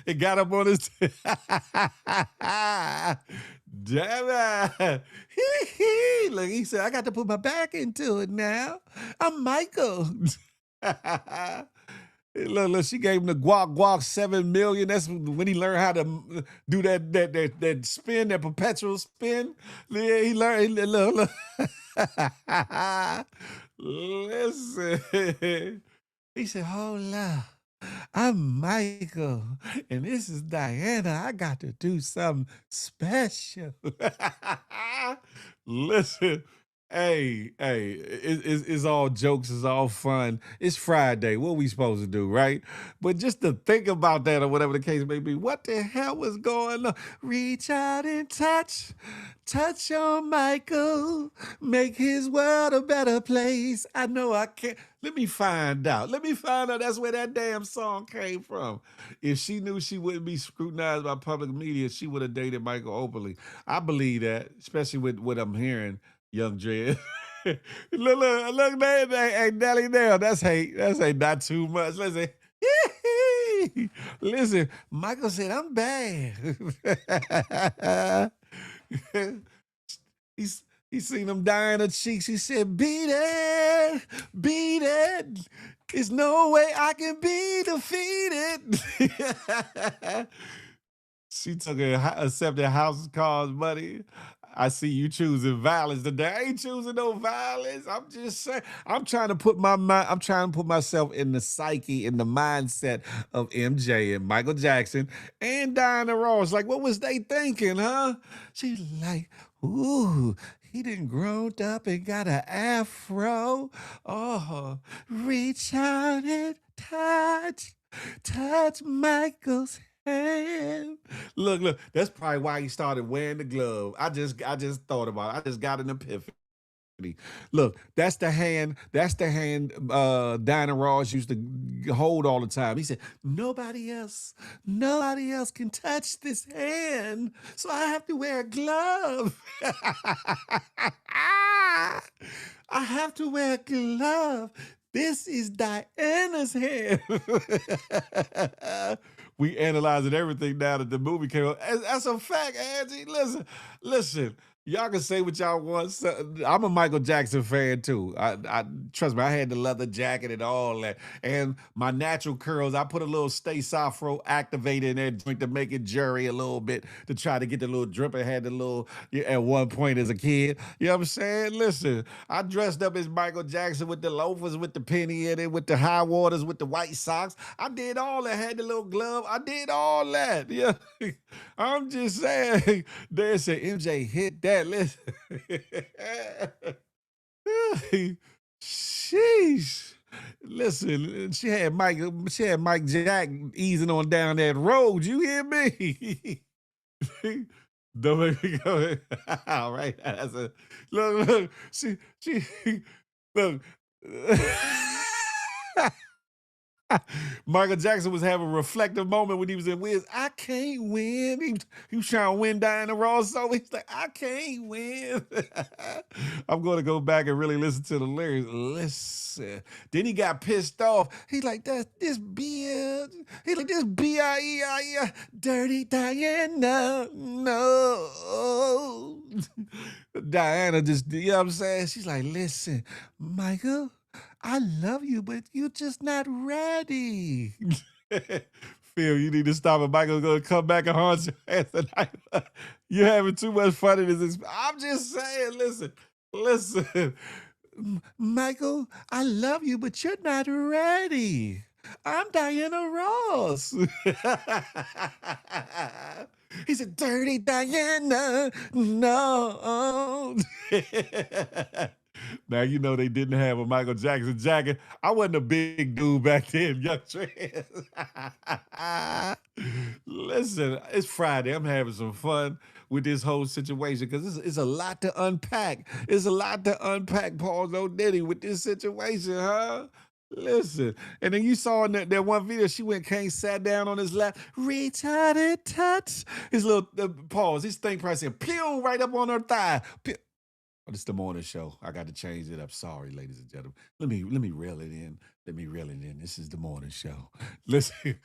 It got up on his damn it. Look, he said, I got to put my back into it now. I'm Michael. Look, she gave him the guac 7 million. That's when he learned how to do that spin, that perpetual spin. Yeah, he learned. Look. Listen. He said, hold up. I'm Michael, and this is Diana. I got to do something special. Listen. Hey, it's all jokes, it's all fun. It's Friday. What are we supposed to do, right? But just to think about that or whatever the case may be, what the hell was going on? Reach out and touch on Michael, make his world a better place. I know I can't. Let me find out. That's where that damn song came from. If she knew she wouldn't be scrutinized by public media, she would have dated Michael openly. I believe that, especially with what I'm hearing. Young Dread. look, hey, Nelly now. That's hate. Not too much. Listen, Michael said, I'm bad. He seen him dying of cheeks. He said, beat it. There's no way I can be defeated. She took accepted house cars money. I see you choosing violence today. I ain't choosing no violence. I'm just saying. I'm trying to put myself in the psyche, in the mindset of MJ and Michael Jackson and Diana Ross. Like, what was they thinking, huh? She's like, ooh, he done grown up and got an afro. Oh, reach out and touch Michael's hand. Look, that's probably why he started wearing the glove. I just thought about it. I just got an epiphany. Look, that's the hand Diana Ross used to hold all the time. He said, nobody else can touch this hand, so I have to wear a glove. I have to wear a glove. This is Diana's hand. We analyzing everything now that the movie came out. That's a fact, Angie. Listen. Y'all can say what y'all want. I'm a Michael Jackson fan too. I trust me, I had the leather jacket and all that. And my natural curls, I put a little Stay Safro activator in there to make it jury a little bit to try to get the little drip. I had the little, at one point as a kid. You know what I'm saying? Listen, I dressed up as Michael Jackson with the loafers, with the penny in it, with the high waters, with the white socks. I did all that. Had the little glove. I did all that. Yeah. I'm just saying. They said MJ hit that. Listen. Sheesh. Listen, she had Mike Jack easing on down that road. You hear me? Don't make me go. All right. That's a look. She look. Michael Jackson was having a reflective moment when he was in Wiz. I can't win. He was trying to win Diana Ross, so he's like, I can't win. I'm going to go back and really listen to the lyrics. Listen. Then he got pissed off. He's like, this B-I-E-I-E, dirty Diana. No. Diana just, you know what I'm saying? She's like, listen, Michael, I love you, but you're just not ready. Phil, you need to stop it. Michael's going to come back and haunt your ass tonight. You're having too much fun in this. I'm just saying, listen. Michael, I love you, but you're not ready. I'm Diana Ross. He said, dirty Diana, no. Now, you know they didn't have a Michael Jackson jacket. I wasn't a big dude back then, young trans. Listen, it's Friday. I'm having some fun with this whole situation because it's a lot to unpack. It's a lot to unpack, Paul O'Diddy, with this situation, huh? Listen, and then you saw in that one video, she came, sat down on his lap, retarded touch. His little pause, his thing probably said, pew, right up on her thigh. Pew. Oh, this is the morning show. I got to change it up. Sorry, ladies and gentlemen. Let me reel it in. Let me reel it in. This is the morning show. Listen,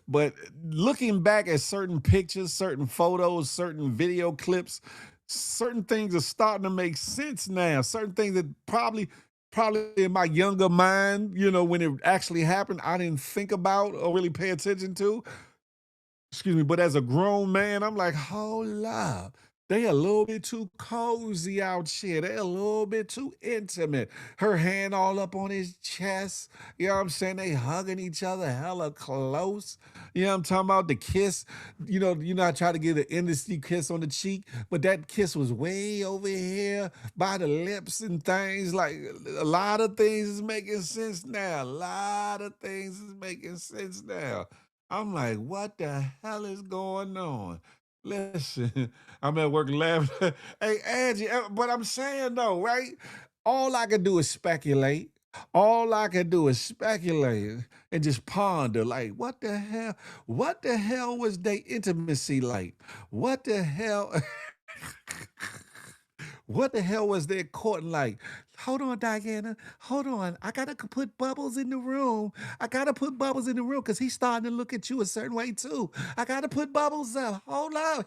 but looking back at certain pictures, certain photos, certain video clips, certain things are starting to make sense now. Certain things that probably in my younger mind, you know, when it actually happened, I didn't think about or really pay attention to. Excuse me, but as a grown man, I'm like, hold up. They a little bit too cozy out here. They a little bit too intimate. Her hand all up on his chest. You know what I'm saying? They hugging each other hella close. You know what I'm talking about? The kiss. You know I try to give an industry kiss on the cheek, but that kiss was way over here by the lips and things. Like, a lot of things is making sense now. A lot of things is making sense now. I'm like, what the hell is going on? Listen, I'm at work laughing. Hey, Angie, but I'm saying though, right? All I can do is speculate. All I can do is speculate and just ponder, like, what the hell? What the hell was their intimacy like? What the hell? What the hell was their courting like? Hold on, Diana. Hold on. I gotta put Bubbles in the room. I gotta put Bubbles in the room because he's starting to look at you a certain way too. I gotta put Bubbles up. Hold on.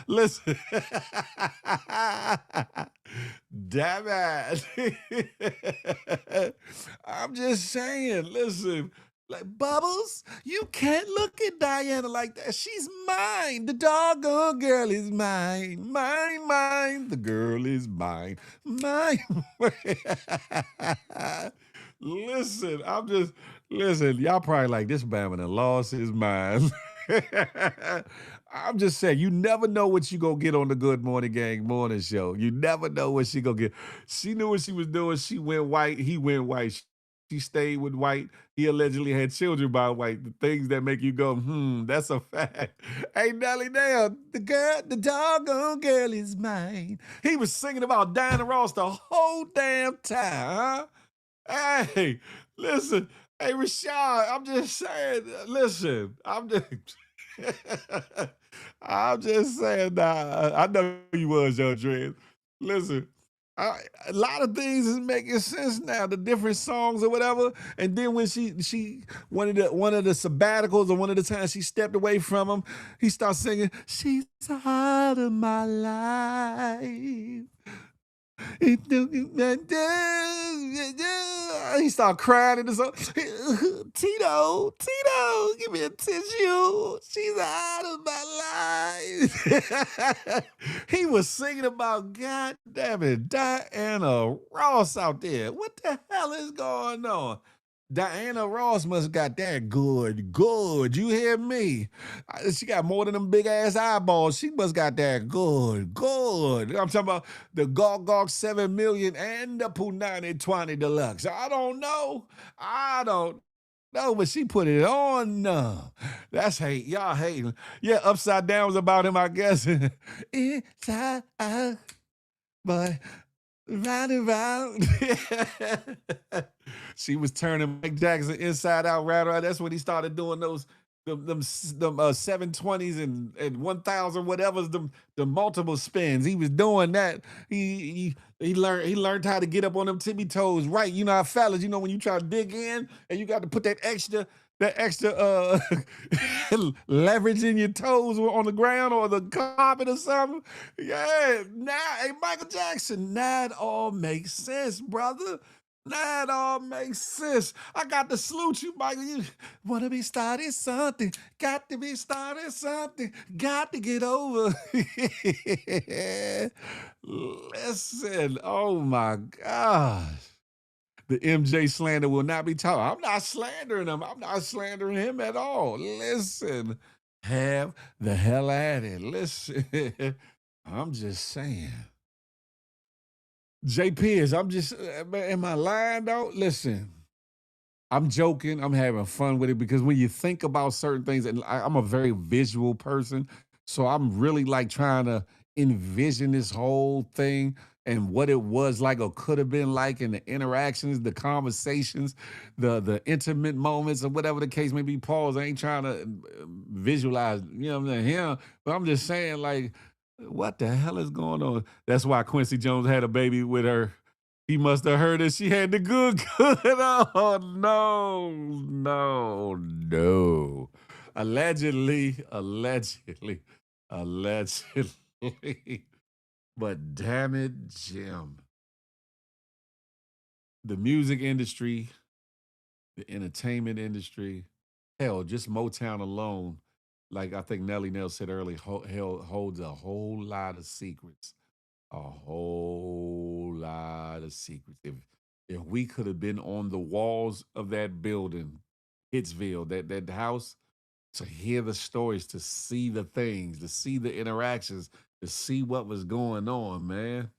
Listen. Damn it. I'm just saying, listen. Like, Bubbles, you can't look at Diana like that. She's mine. The doggone girl is mine. Mine. The girl is mine. Mine. Listen, y'all probably like, this man done lost his mind. I'm just saying, you never know what you gonna get on the Good Morning Gang morning show. You never know what she gonna get. She knew what she was doing. She went white. He went white. She stayed with white. He allegedly had children by white. The things that make you go, that's a fact. Hey, Nelly, now, the doggone girl is mine. He was singing about Diana Ross the whole damn time, huh? Hey, listen. Hey, Rashad, I'm just saying, listen, I'm just saying, I know you was, Young Dread. Listen, a lot of things is making sense now, the different songs or whatever. And then when she one of the sabbaticals or one of the times she stepped away from him, he starts singing, she's a heart of my life. He started crying in the song. Tito, give me a tissue. She's out of my life. He was singing about, God damn it, Diana Ross out there. What the hell is going on? Diana Ross must got that good. You hear me? She got more than them big ass eyeballs. She must got that good. I'm talking about the Gog 7 million and the Punani 20 Deluxe. I don't know, but she put it on. That's hate. Y'all hating. Yeah, Upside Down was about him, I guess. Inside out, but round and round. She was turning Mike Jackson inside out, round around. That's when he started doing those them 720s and 1000 whatever's the multiple spins. He was doing that. He learned how to get up on them tippy toes. Right, you know how fellas, when you try to dig in and you got to put that extra that extra leverage in your toes on the ground or the carpet or something. Yeah, now, hey, Michael Jackson, now it all makes sense, brother. Now it all makes sense. I got to salute you, Michael. You wanna be started something, got to be started something, got to get over. Listen, oh my gosh. The MJ slander will not be taught. I'm not slandering him. I'm not slandering him at all. Listen, have the hell at it. Listen, I'm just saying. JP, I'm just, am I lying though? Listen, I'm joking. I'm having fun with it because when you think about certain things, and I'm a very visual person, so I'm really like trying to envision this whole thing and what it was like or could have been like, and the interactions, the conversations, the intimate moments, or whatever the case may be. Pause. I ain't trying to visualize, you know what I'm saying, him, but I'm just saying, like, what the hell is going on? That's why Quincy Jones had a baby with her. He must have heard that she had the good. Oh, no. Allegedly. But damn it, Jim. The music industry, the entertainment industry, hell, just Motown alone, like I think Nelly Nell said earlier, holds a whole lot of secrets. A whole lot of secrets. If we could have been on the walls of that building, Hitsville, that house, to hear the stories, to see the things, to see the interactions, to see what was going on, man.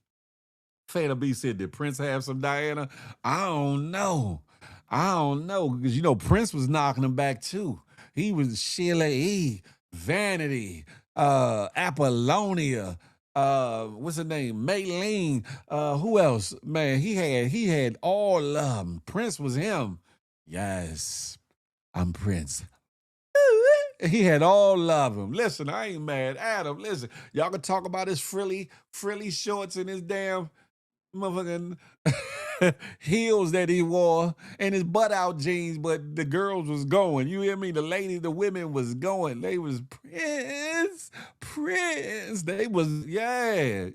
Fana B said, did Prince have some Diana? I don't know. Because, Prince was knocking them back, too. He was Sheila E., Vanity, Apollonia, what's her name? Maylene. Who else? Man, he had all of them. Prince was him. Yes, I'm Prince. He had all of them. Listen, I ain't mad at him. Listen, y'all can talk about his frilly shorts and his damn motherfucking heels that he wore and his butt out jeans, but the girls was going. You hear me? The ladies, the women was going. They was Prince. They was, yeah.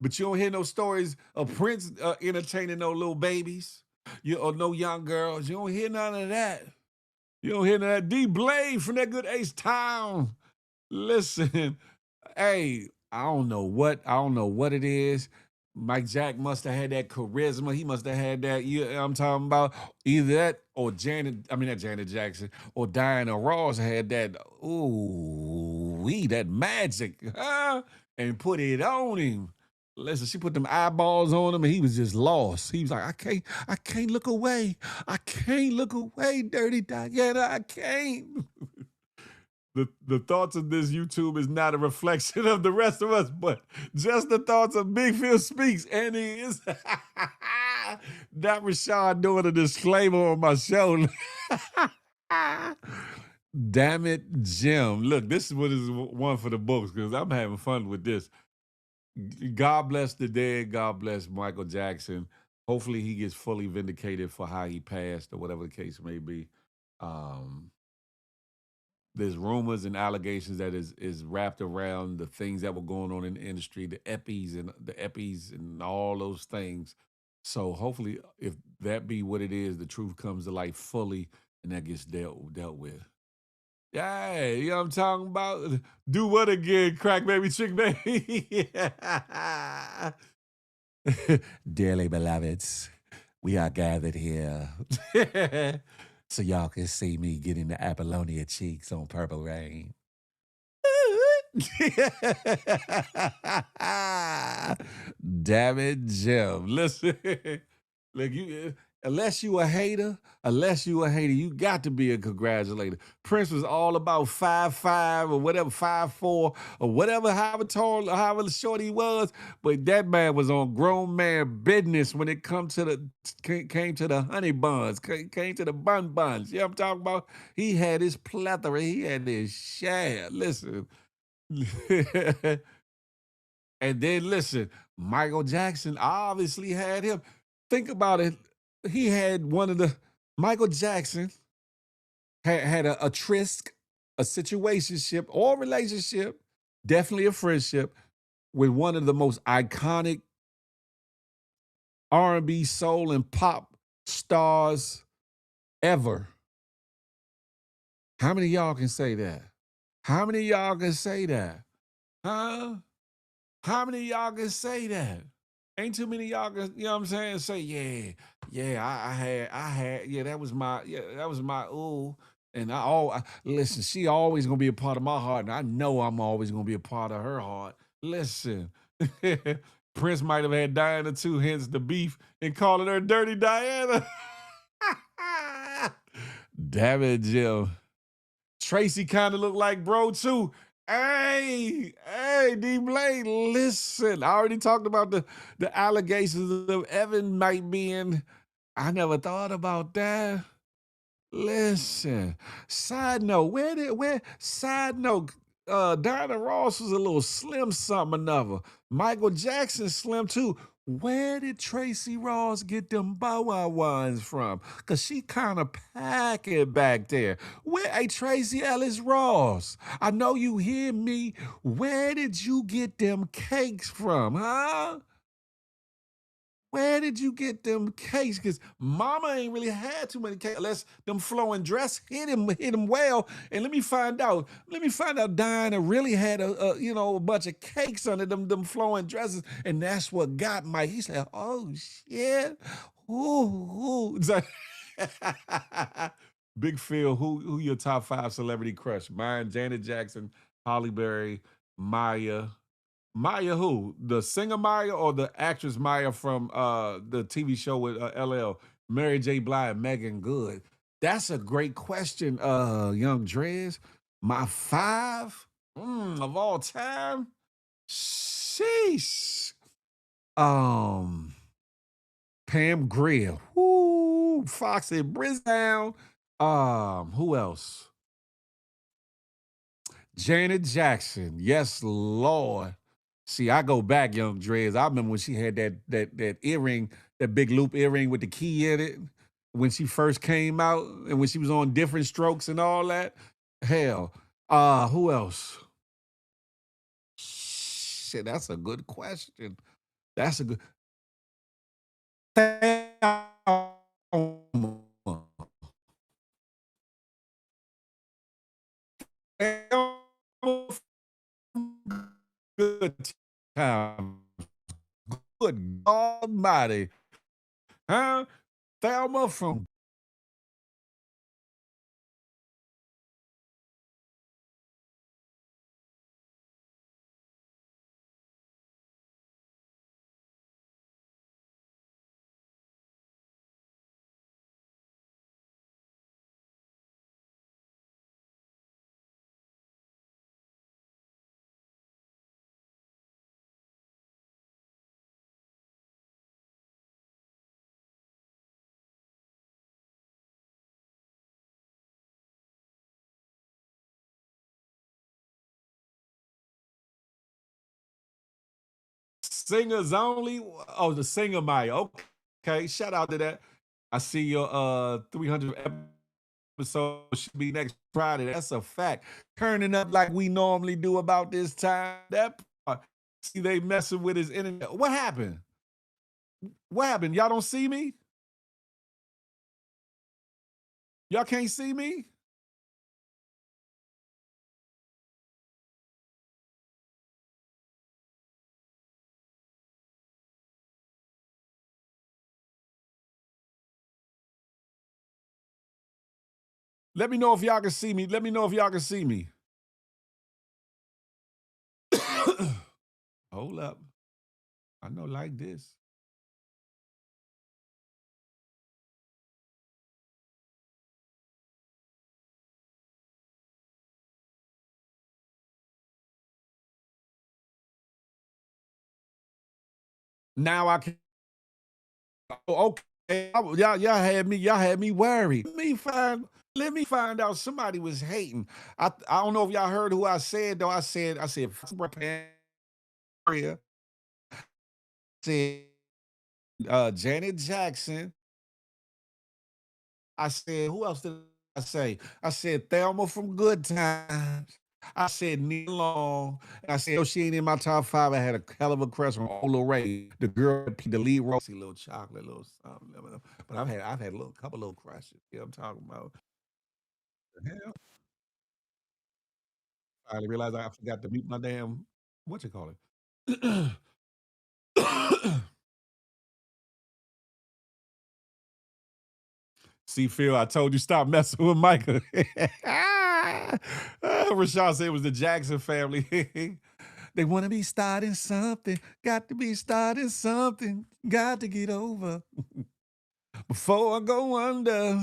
But you don't hear no stories of Prince entertaining no little babies, or no young girls. You don't hear none of that. You don't hear none of that. D Blade from that good Ace Town. Listen, hey, I don't know what it is. Mike Jack must have had that charisma. He must have had that. I'm talking about either that or not Janet Jackson, or Diana Ross had that. That magic, huh? And put it on him. Listen, she put them eyeballs on him, and he was just lost. He was like, I can't look away. I can't look away, dirty Diana. I can't. The thoughts of this YouTube is not a reflection of the rest of us, but just the thoughts of Big Phil Speaks. And he is not Rashad doing a disclaimer on my show. Damn it, Jim. Look, this is what is one for the books, because I'm having fun with this. God bless the dead. God bless Michael Jackson. Hopefully he gets fully vindicated for how he passed, or whatever the case may be. There's rumors and allegations that is wrapped around the things that were going on in the industry, the EPIs and all those things. So hopefully, if that be what it is, the truth comes to light fully, and that gets dealt with. Yeah, you know what I'm talking about? Do what again, crack baby, chick baby? Dearly beloveds, we are gathered here so y'all can see me getting the Apollonia cheeks on Purple Rain. Damn it, Jim. Listen, look, unless you a hater, you got to be a congratulator. Prince was all about 5'5" or whatever, 5'4" or whatever, however tall, however short he was. But that man was on grown man business when it came to the honey buns, came to the buns. You know what I'm talking about? He had his plethora. He had his share. Listen. And then listen, Michael Jackson obviously had him. Think about it. He had Michael Jackson had a tryst, a situationship or relationship, definitely a friendship with one of the most iconic R&B, soul, and pop stars ever. How many of y'all can say that? How many of y'all can say that? Huh? How many of y'all can say that? Ain't too many of y'all can, you know what I'm saying? Say, that was my, ooh. And listen, she always gonna be a part of my heart, and I know I'm always gonna be a part of her heart. Listen, Prince might have had Diana too, hence the beef, and calling her Dirty Diana. Damn it, Jim. Tracy kind of looked like bro too. Hey, D Blade, listen. I already talked about the allegations of Evan might be in. I never thought about that. Listen. Side note, Diana Ross was a little slim something or another. Michael Jackson slim too. Where did Tracy Ross get them bow wow ones from? Cause she kind of packing back there. Hey, Tracy Ellis Ross, I know you hear me. Where did you get them cakes from, huh? Where did you get them cakes? Because mama ain't really had too many cakes unless them flowing dress hit him well. And let me find out Diana really had a bunch of cakes under them flowing dresses. And that's what got Mike. He said, oh shit. Ooh. It's like, Big Phil, who your top 5 celebrity crush? Mine, Janet Jackson, Holly Berry, Maya. Maya who? The singer Maya or the actress Maya from the TV show with LL? Mary J. Blige, Megan Good. That's a great question, young Drez. My 5 of all time? Sheesh. Pam Grier. Woo, Foxy Brisdown. Who else? Janet Jackson. Yes, Lord. See, I go back, young Drez. I remember when she had that earring, that big loop earring with the key in it, when she first came out and when she was on Different Strokes and all that. Hell. Who else? Shit, that's a good question. That's a good. Good time. Good Almighty. Huh? Thelma from Singers Only. Oh, the Singer Maya. Okay, shout out to that. I see your 300 episode should be next Friday. That's a fact. Turning up like we normally do about this time. That part. See, they messing with his internet. What happened? What happened? Y'all don't see me? Y'all can't see me? Let me know if y'all can see me. Let me know if y'all can see me. Hold up. I know like this. Now I can. Oh, okay. Y'all had me worried. Let me find out somebody was hating. I don't know if y'all heard who I said though. I said Pam, said Janet Jackson. I said who else did I said Thelma from Good Times. I said Neil Long. And I said, oh, she ain't in my top 5. I had a hell of a crush on Ola Ray, the girl, the lead role, little chocolate, little something. But I've had a couple little crushes. Yeah, I'm talking about. Hell, I finally realized I forgot to mute my damn what you call it. See, Phil, I told you stop messing with Micah. Rashad said it was the Jackson family. They want to be starting something. Got to be starting something. Got to get over before I go under.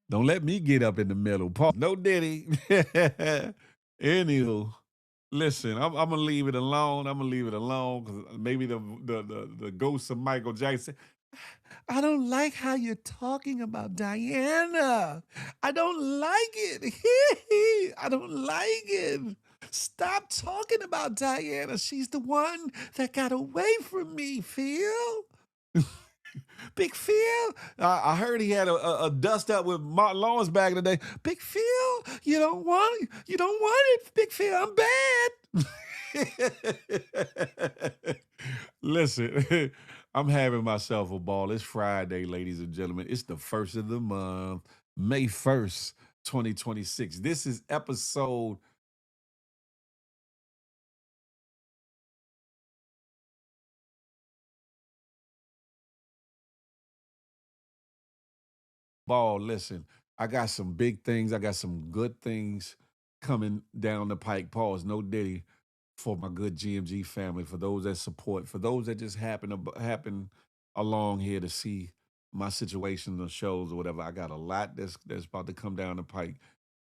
Don't let me get up in the middle. Paul, no Diddy. Anywho, listen, I'm gonna leave it alone. I'm gonna leave it alone because maybe the ghost of Michael Jackson. I don't like how you're talking about Diana. I don't like it. I don't like it. Stop talking about Diana. She's the one that got away from me, Phil. Big Phil. I heard he had a dust up with Martin Lawrence back in the day. Big Phil, you don't want it. Big Phil, I'm bad. Listen, I'm having myself a ball. It's Friday, ladies and gentlemen. It's the first of the month, May 1st, 2026. This is episode ball. Listen, I got some big things. I got some good things coming down the pike. Pause. No Diddy for my good GMG family. For those that support. For those that just happen along here to see my situations or shows or whatever. I got a lot that's about to come down the pike.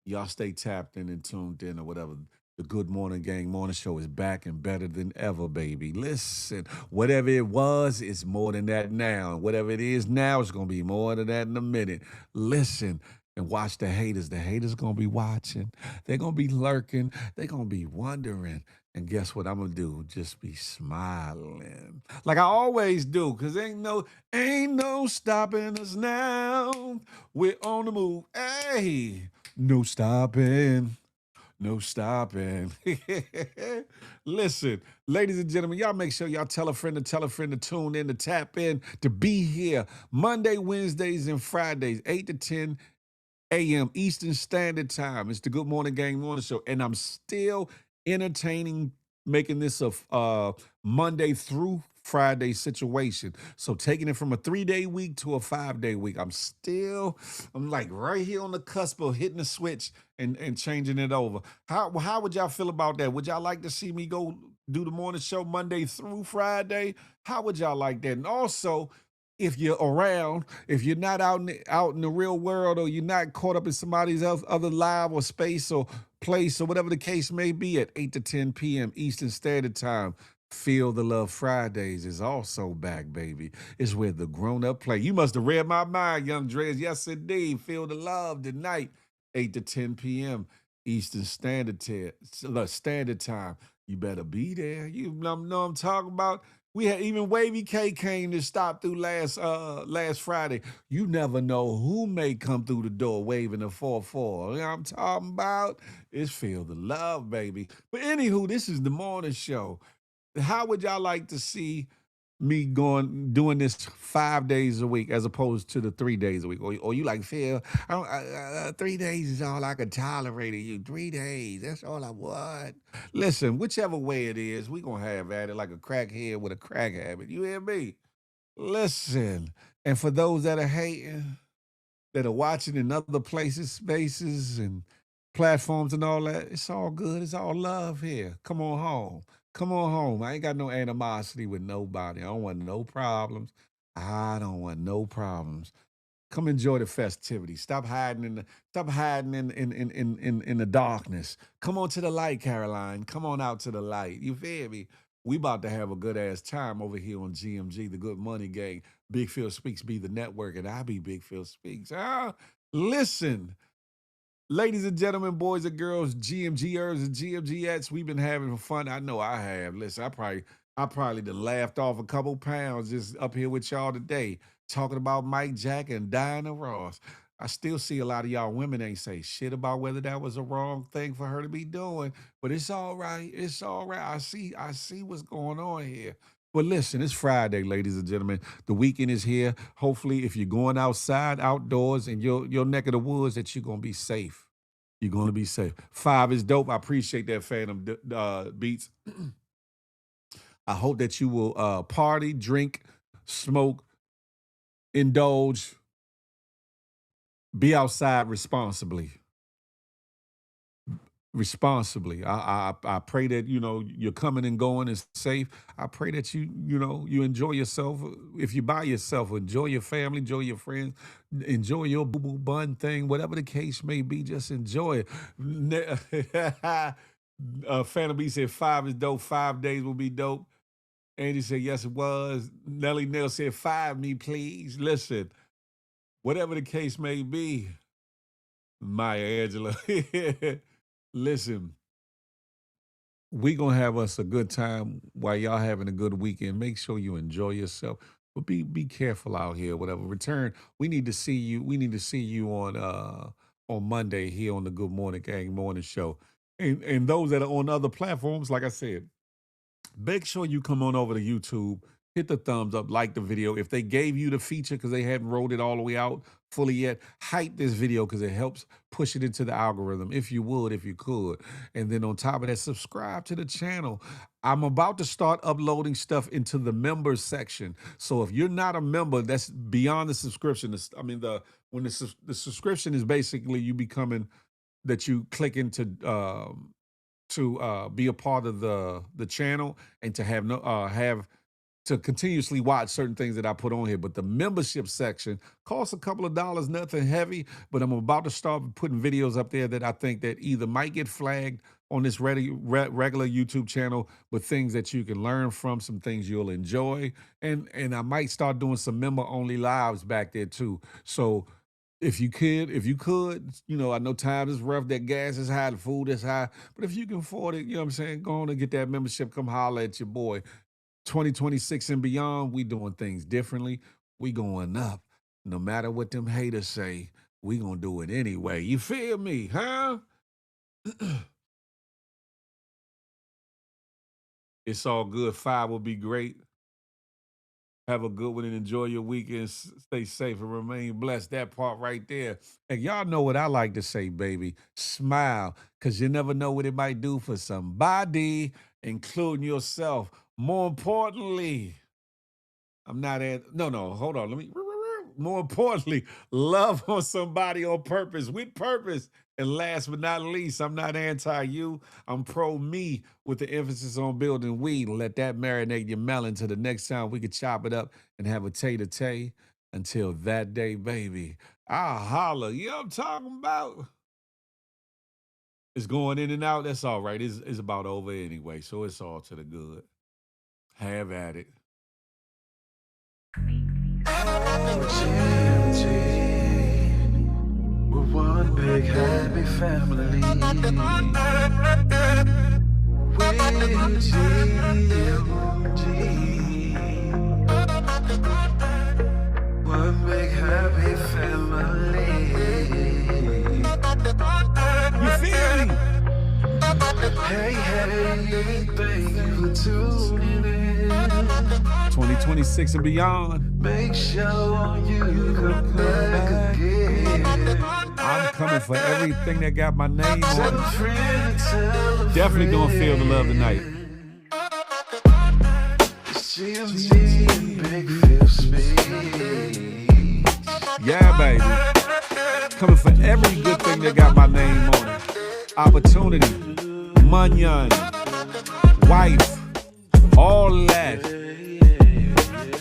Y'all stay tapped in and tuned in or whatever. The Good Morning Gang Morning Show is back and better than ever, baby. Listen, whatever it was, it's more than that now. And whatever it is now, it's going to be more than that in a minute. Listen and watch the haters. The haters going to be watching. They're going to be lurking. They're going to be wondering. And guess what I'm going to do? Just be smiling. Like I always do, because ain't no stopping us now. We're on the move. Hey. No stopping. No stopping. Listen, ladies and gentlemen, y'all make sure y'all tell a friend to tune in, to tap in, to be here Monday, Wednesdays, and Fridays, 8 to 10 a.m. Eastern Standard Time. It's the Good Morning Gang Morning Show, and I'm still entertaining, making this a Monday through Friday situation. So taking it from a 3-day week to a 5-day week. I'm like right here on the cusp of hitting the switch and changing it over. How would y'all feel about that? Would y'all like to see me go do the morning show Monday through Friday? How would y'all like that? And also, if you're around, if you're not out in the real world, or you're not caught up in somebody's other live or space or place or whatever the case may be, at 8 to 10 p.m. Eastern Standard Time, Feel the Love Fridays is also back, baby. It's where the grown-up play. You must have read my mind, Young Dre's. Yes, indeed. Feel the Love tonight, 8 to 10 p.m. Eastern Standard Time. You better be there. You know what I'm talking about? We had even Wavy K came to stop through last Friday. You never know who may come through the door waving a 4-4. You know what I'm talking about? It's Feel the Love, baby. But anywho, this is the morning show. How would y'all like to see me doing this 5 days a week as opposed to the 3 days a week? Or you like, Phil, 3 days is all I can tolerate of you. 3 days, that's all I want. Listen, whichever way it is, we gonna have at it like a crackhead with a crack habit. You hear me? Listen, and for those that are hating, that are watching in other places, spaces, and platforms and all that, it's all good. It's all love here. Come on home. Come on home. I ain't got no animosity with nobody. I don't want no problems. I don't want no problems. Come enjoy the festivities. Stop hiding in the darkness. Come on to the light, Caroline. Come on out to the light. You feel me? We about to have a good ass time over here on GMG, the Good Money Gang. Big Phil Speaks be the network, and I be Big Phil Speaks. Listen, ladies and gentlemen, boys and girls, GMGers and GMGettes, we've been having fun. I know I have. Listen, I probably I probably done laughed off a couple pounds just up here with y'all today, talking about Mike Jack and Diana Ross. I still see a lot of y'all women ain't say shit about whether that was a wrong thing for her to be doing, but it's all right. It's all right. I see what's going on here. But listen, it's Friday, ladies and gentlemen. The weekend is here. Hopefully, if you're going outside, outdoors, in your neck of the woods, that you're gonna be safe. You're gonna be safe. 5 is dope. I appreciate that, Phantom Beats. I hope that you will party, drink, smoke, indulge, be outside responsibly. I pray that you're coming and going is safe. I pray that you enjoy yourself. If you're by yourself, enjoy your family, enjoy your friends, enjoy your boo boo bun thing, whatever the case may be. Just enjoy it. Phantom B said 5 is dope. 5 days will be dope. Andy said yes it was. Nelly Nell said 5 me please. Listen, whatever the case may be, Maya Angela. Listen, we gonna have us a good time while y'all having a good weekend. Make sure you enjoy yourself, but be careful out here. Whatever. Return. We need to see you. We need to see you on Monday here on the Good Morning Gang Morning Show. And those that are on other platforms, like I said, make sure you come on over to YouTube, hit the thumbs up, like the video. If they gave you the feature because they hadn't rolled it all the way out fully yet, hype this video because it helps push it into the algorithm, if you could. And then on top of that, subscribe to the channel. I'm about to start uploading stuff into the members section. So if you're not a member, that's beyond the subscription. The subscription is basically you becoming that you click into to be a part of the channel and to have to continuously watch certain things that I put on here. But the membership section costs a couple of dollars, nothing heavy, but I'm about to start putting videos up there that I think that either might get flagged on this regular YouTube channel, but things that you can learn from, some things you'll enjoy. And I might start doing some member-only lives back there too. So if you could, I know times is rough, that gas is high, the food is high, but if you can afford it, you know what I'm saying, go on and get that membership, come holler at your boy. 2026 and beyond, we doing things differently. We going up. No matter what them haters say, we gonna do it anyway. You feel me, huh? It's all good. 5 will be great. Have a good one and enjoy your weekend. Stay safe and remain blessed. That part right there. And y'all know what I like to say, baby. Smile, because you never know what it might do for somebody, including yourself. More importantly, hold on. More importantly, love on somebody on purpose, with purpose. And last but not least, I'm not anti-you. I'm pro-me with the emphasis on building weed. Let that marinate your melon till the next time we could chop it up and have a tay-to-tay. Until that day, baby, I'll holler. You know what I'm talking about? It's going in and out. That's all right. It's about over anyway, so it's all to the good. Have at it. We're one big happy family. One big happy family. You feel me? Hey, thank you for tuning in. 2026 and beyond. Make sure you come back again. I'm coming for everything that got my name on it. Definitely gonna feel the love tonight. Yeah, baby. Coming for every good thing that got my name on it. Opportunity, munyan, wife, all that.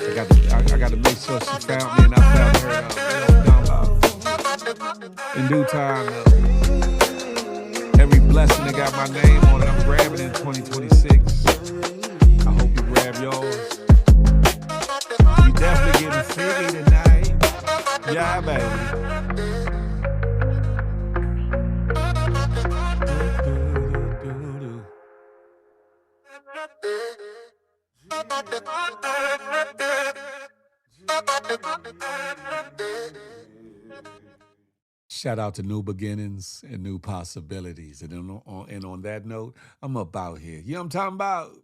I got to make sure she found me and I found her. In due time, every blessing that got my name on it, I'm grabbing in 2026. I hope you grab yours. We definitely getting freaky tonight. Yeah, baby. Shout out to new beginnings and new possibilities. And on that note, I'm up out here. You know what I'm talking about?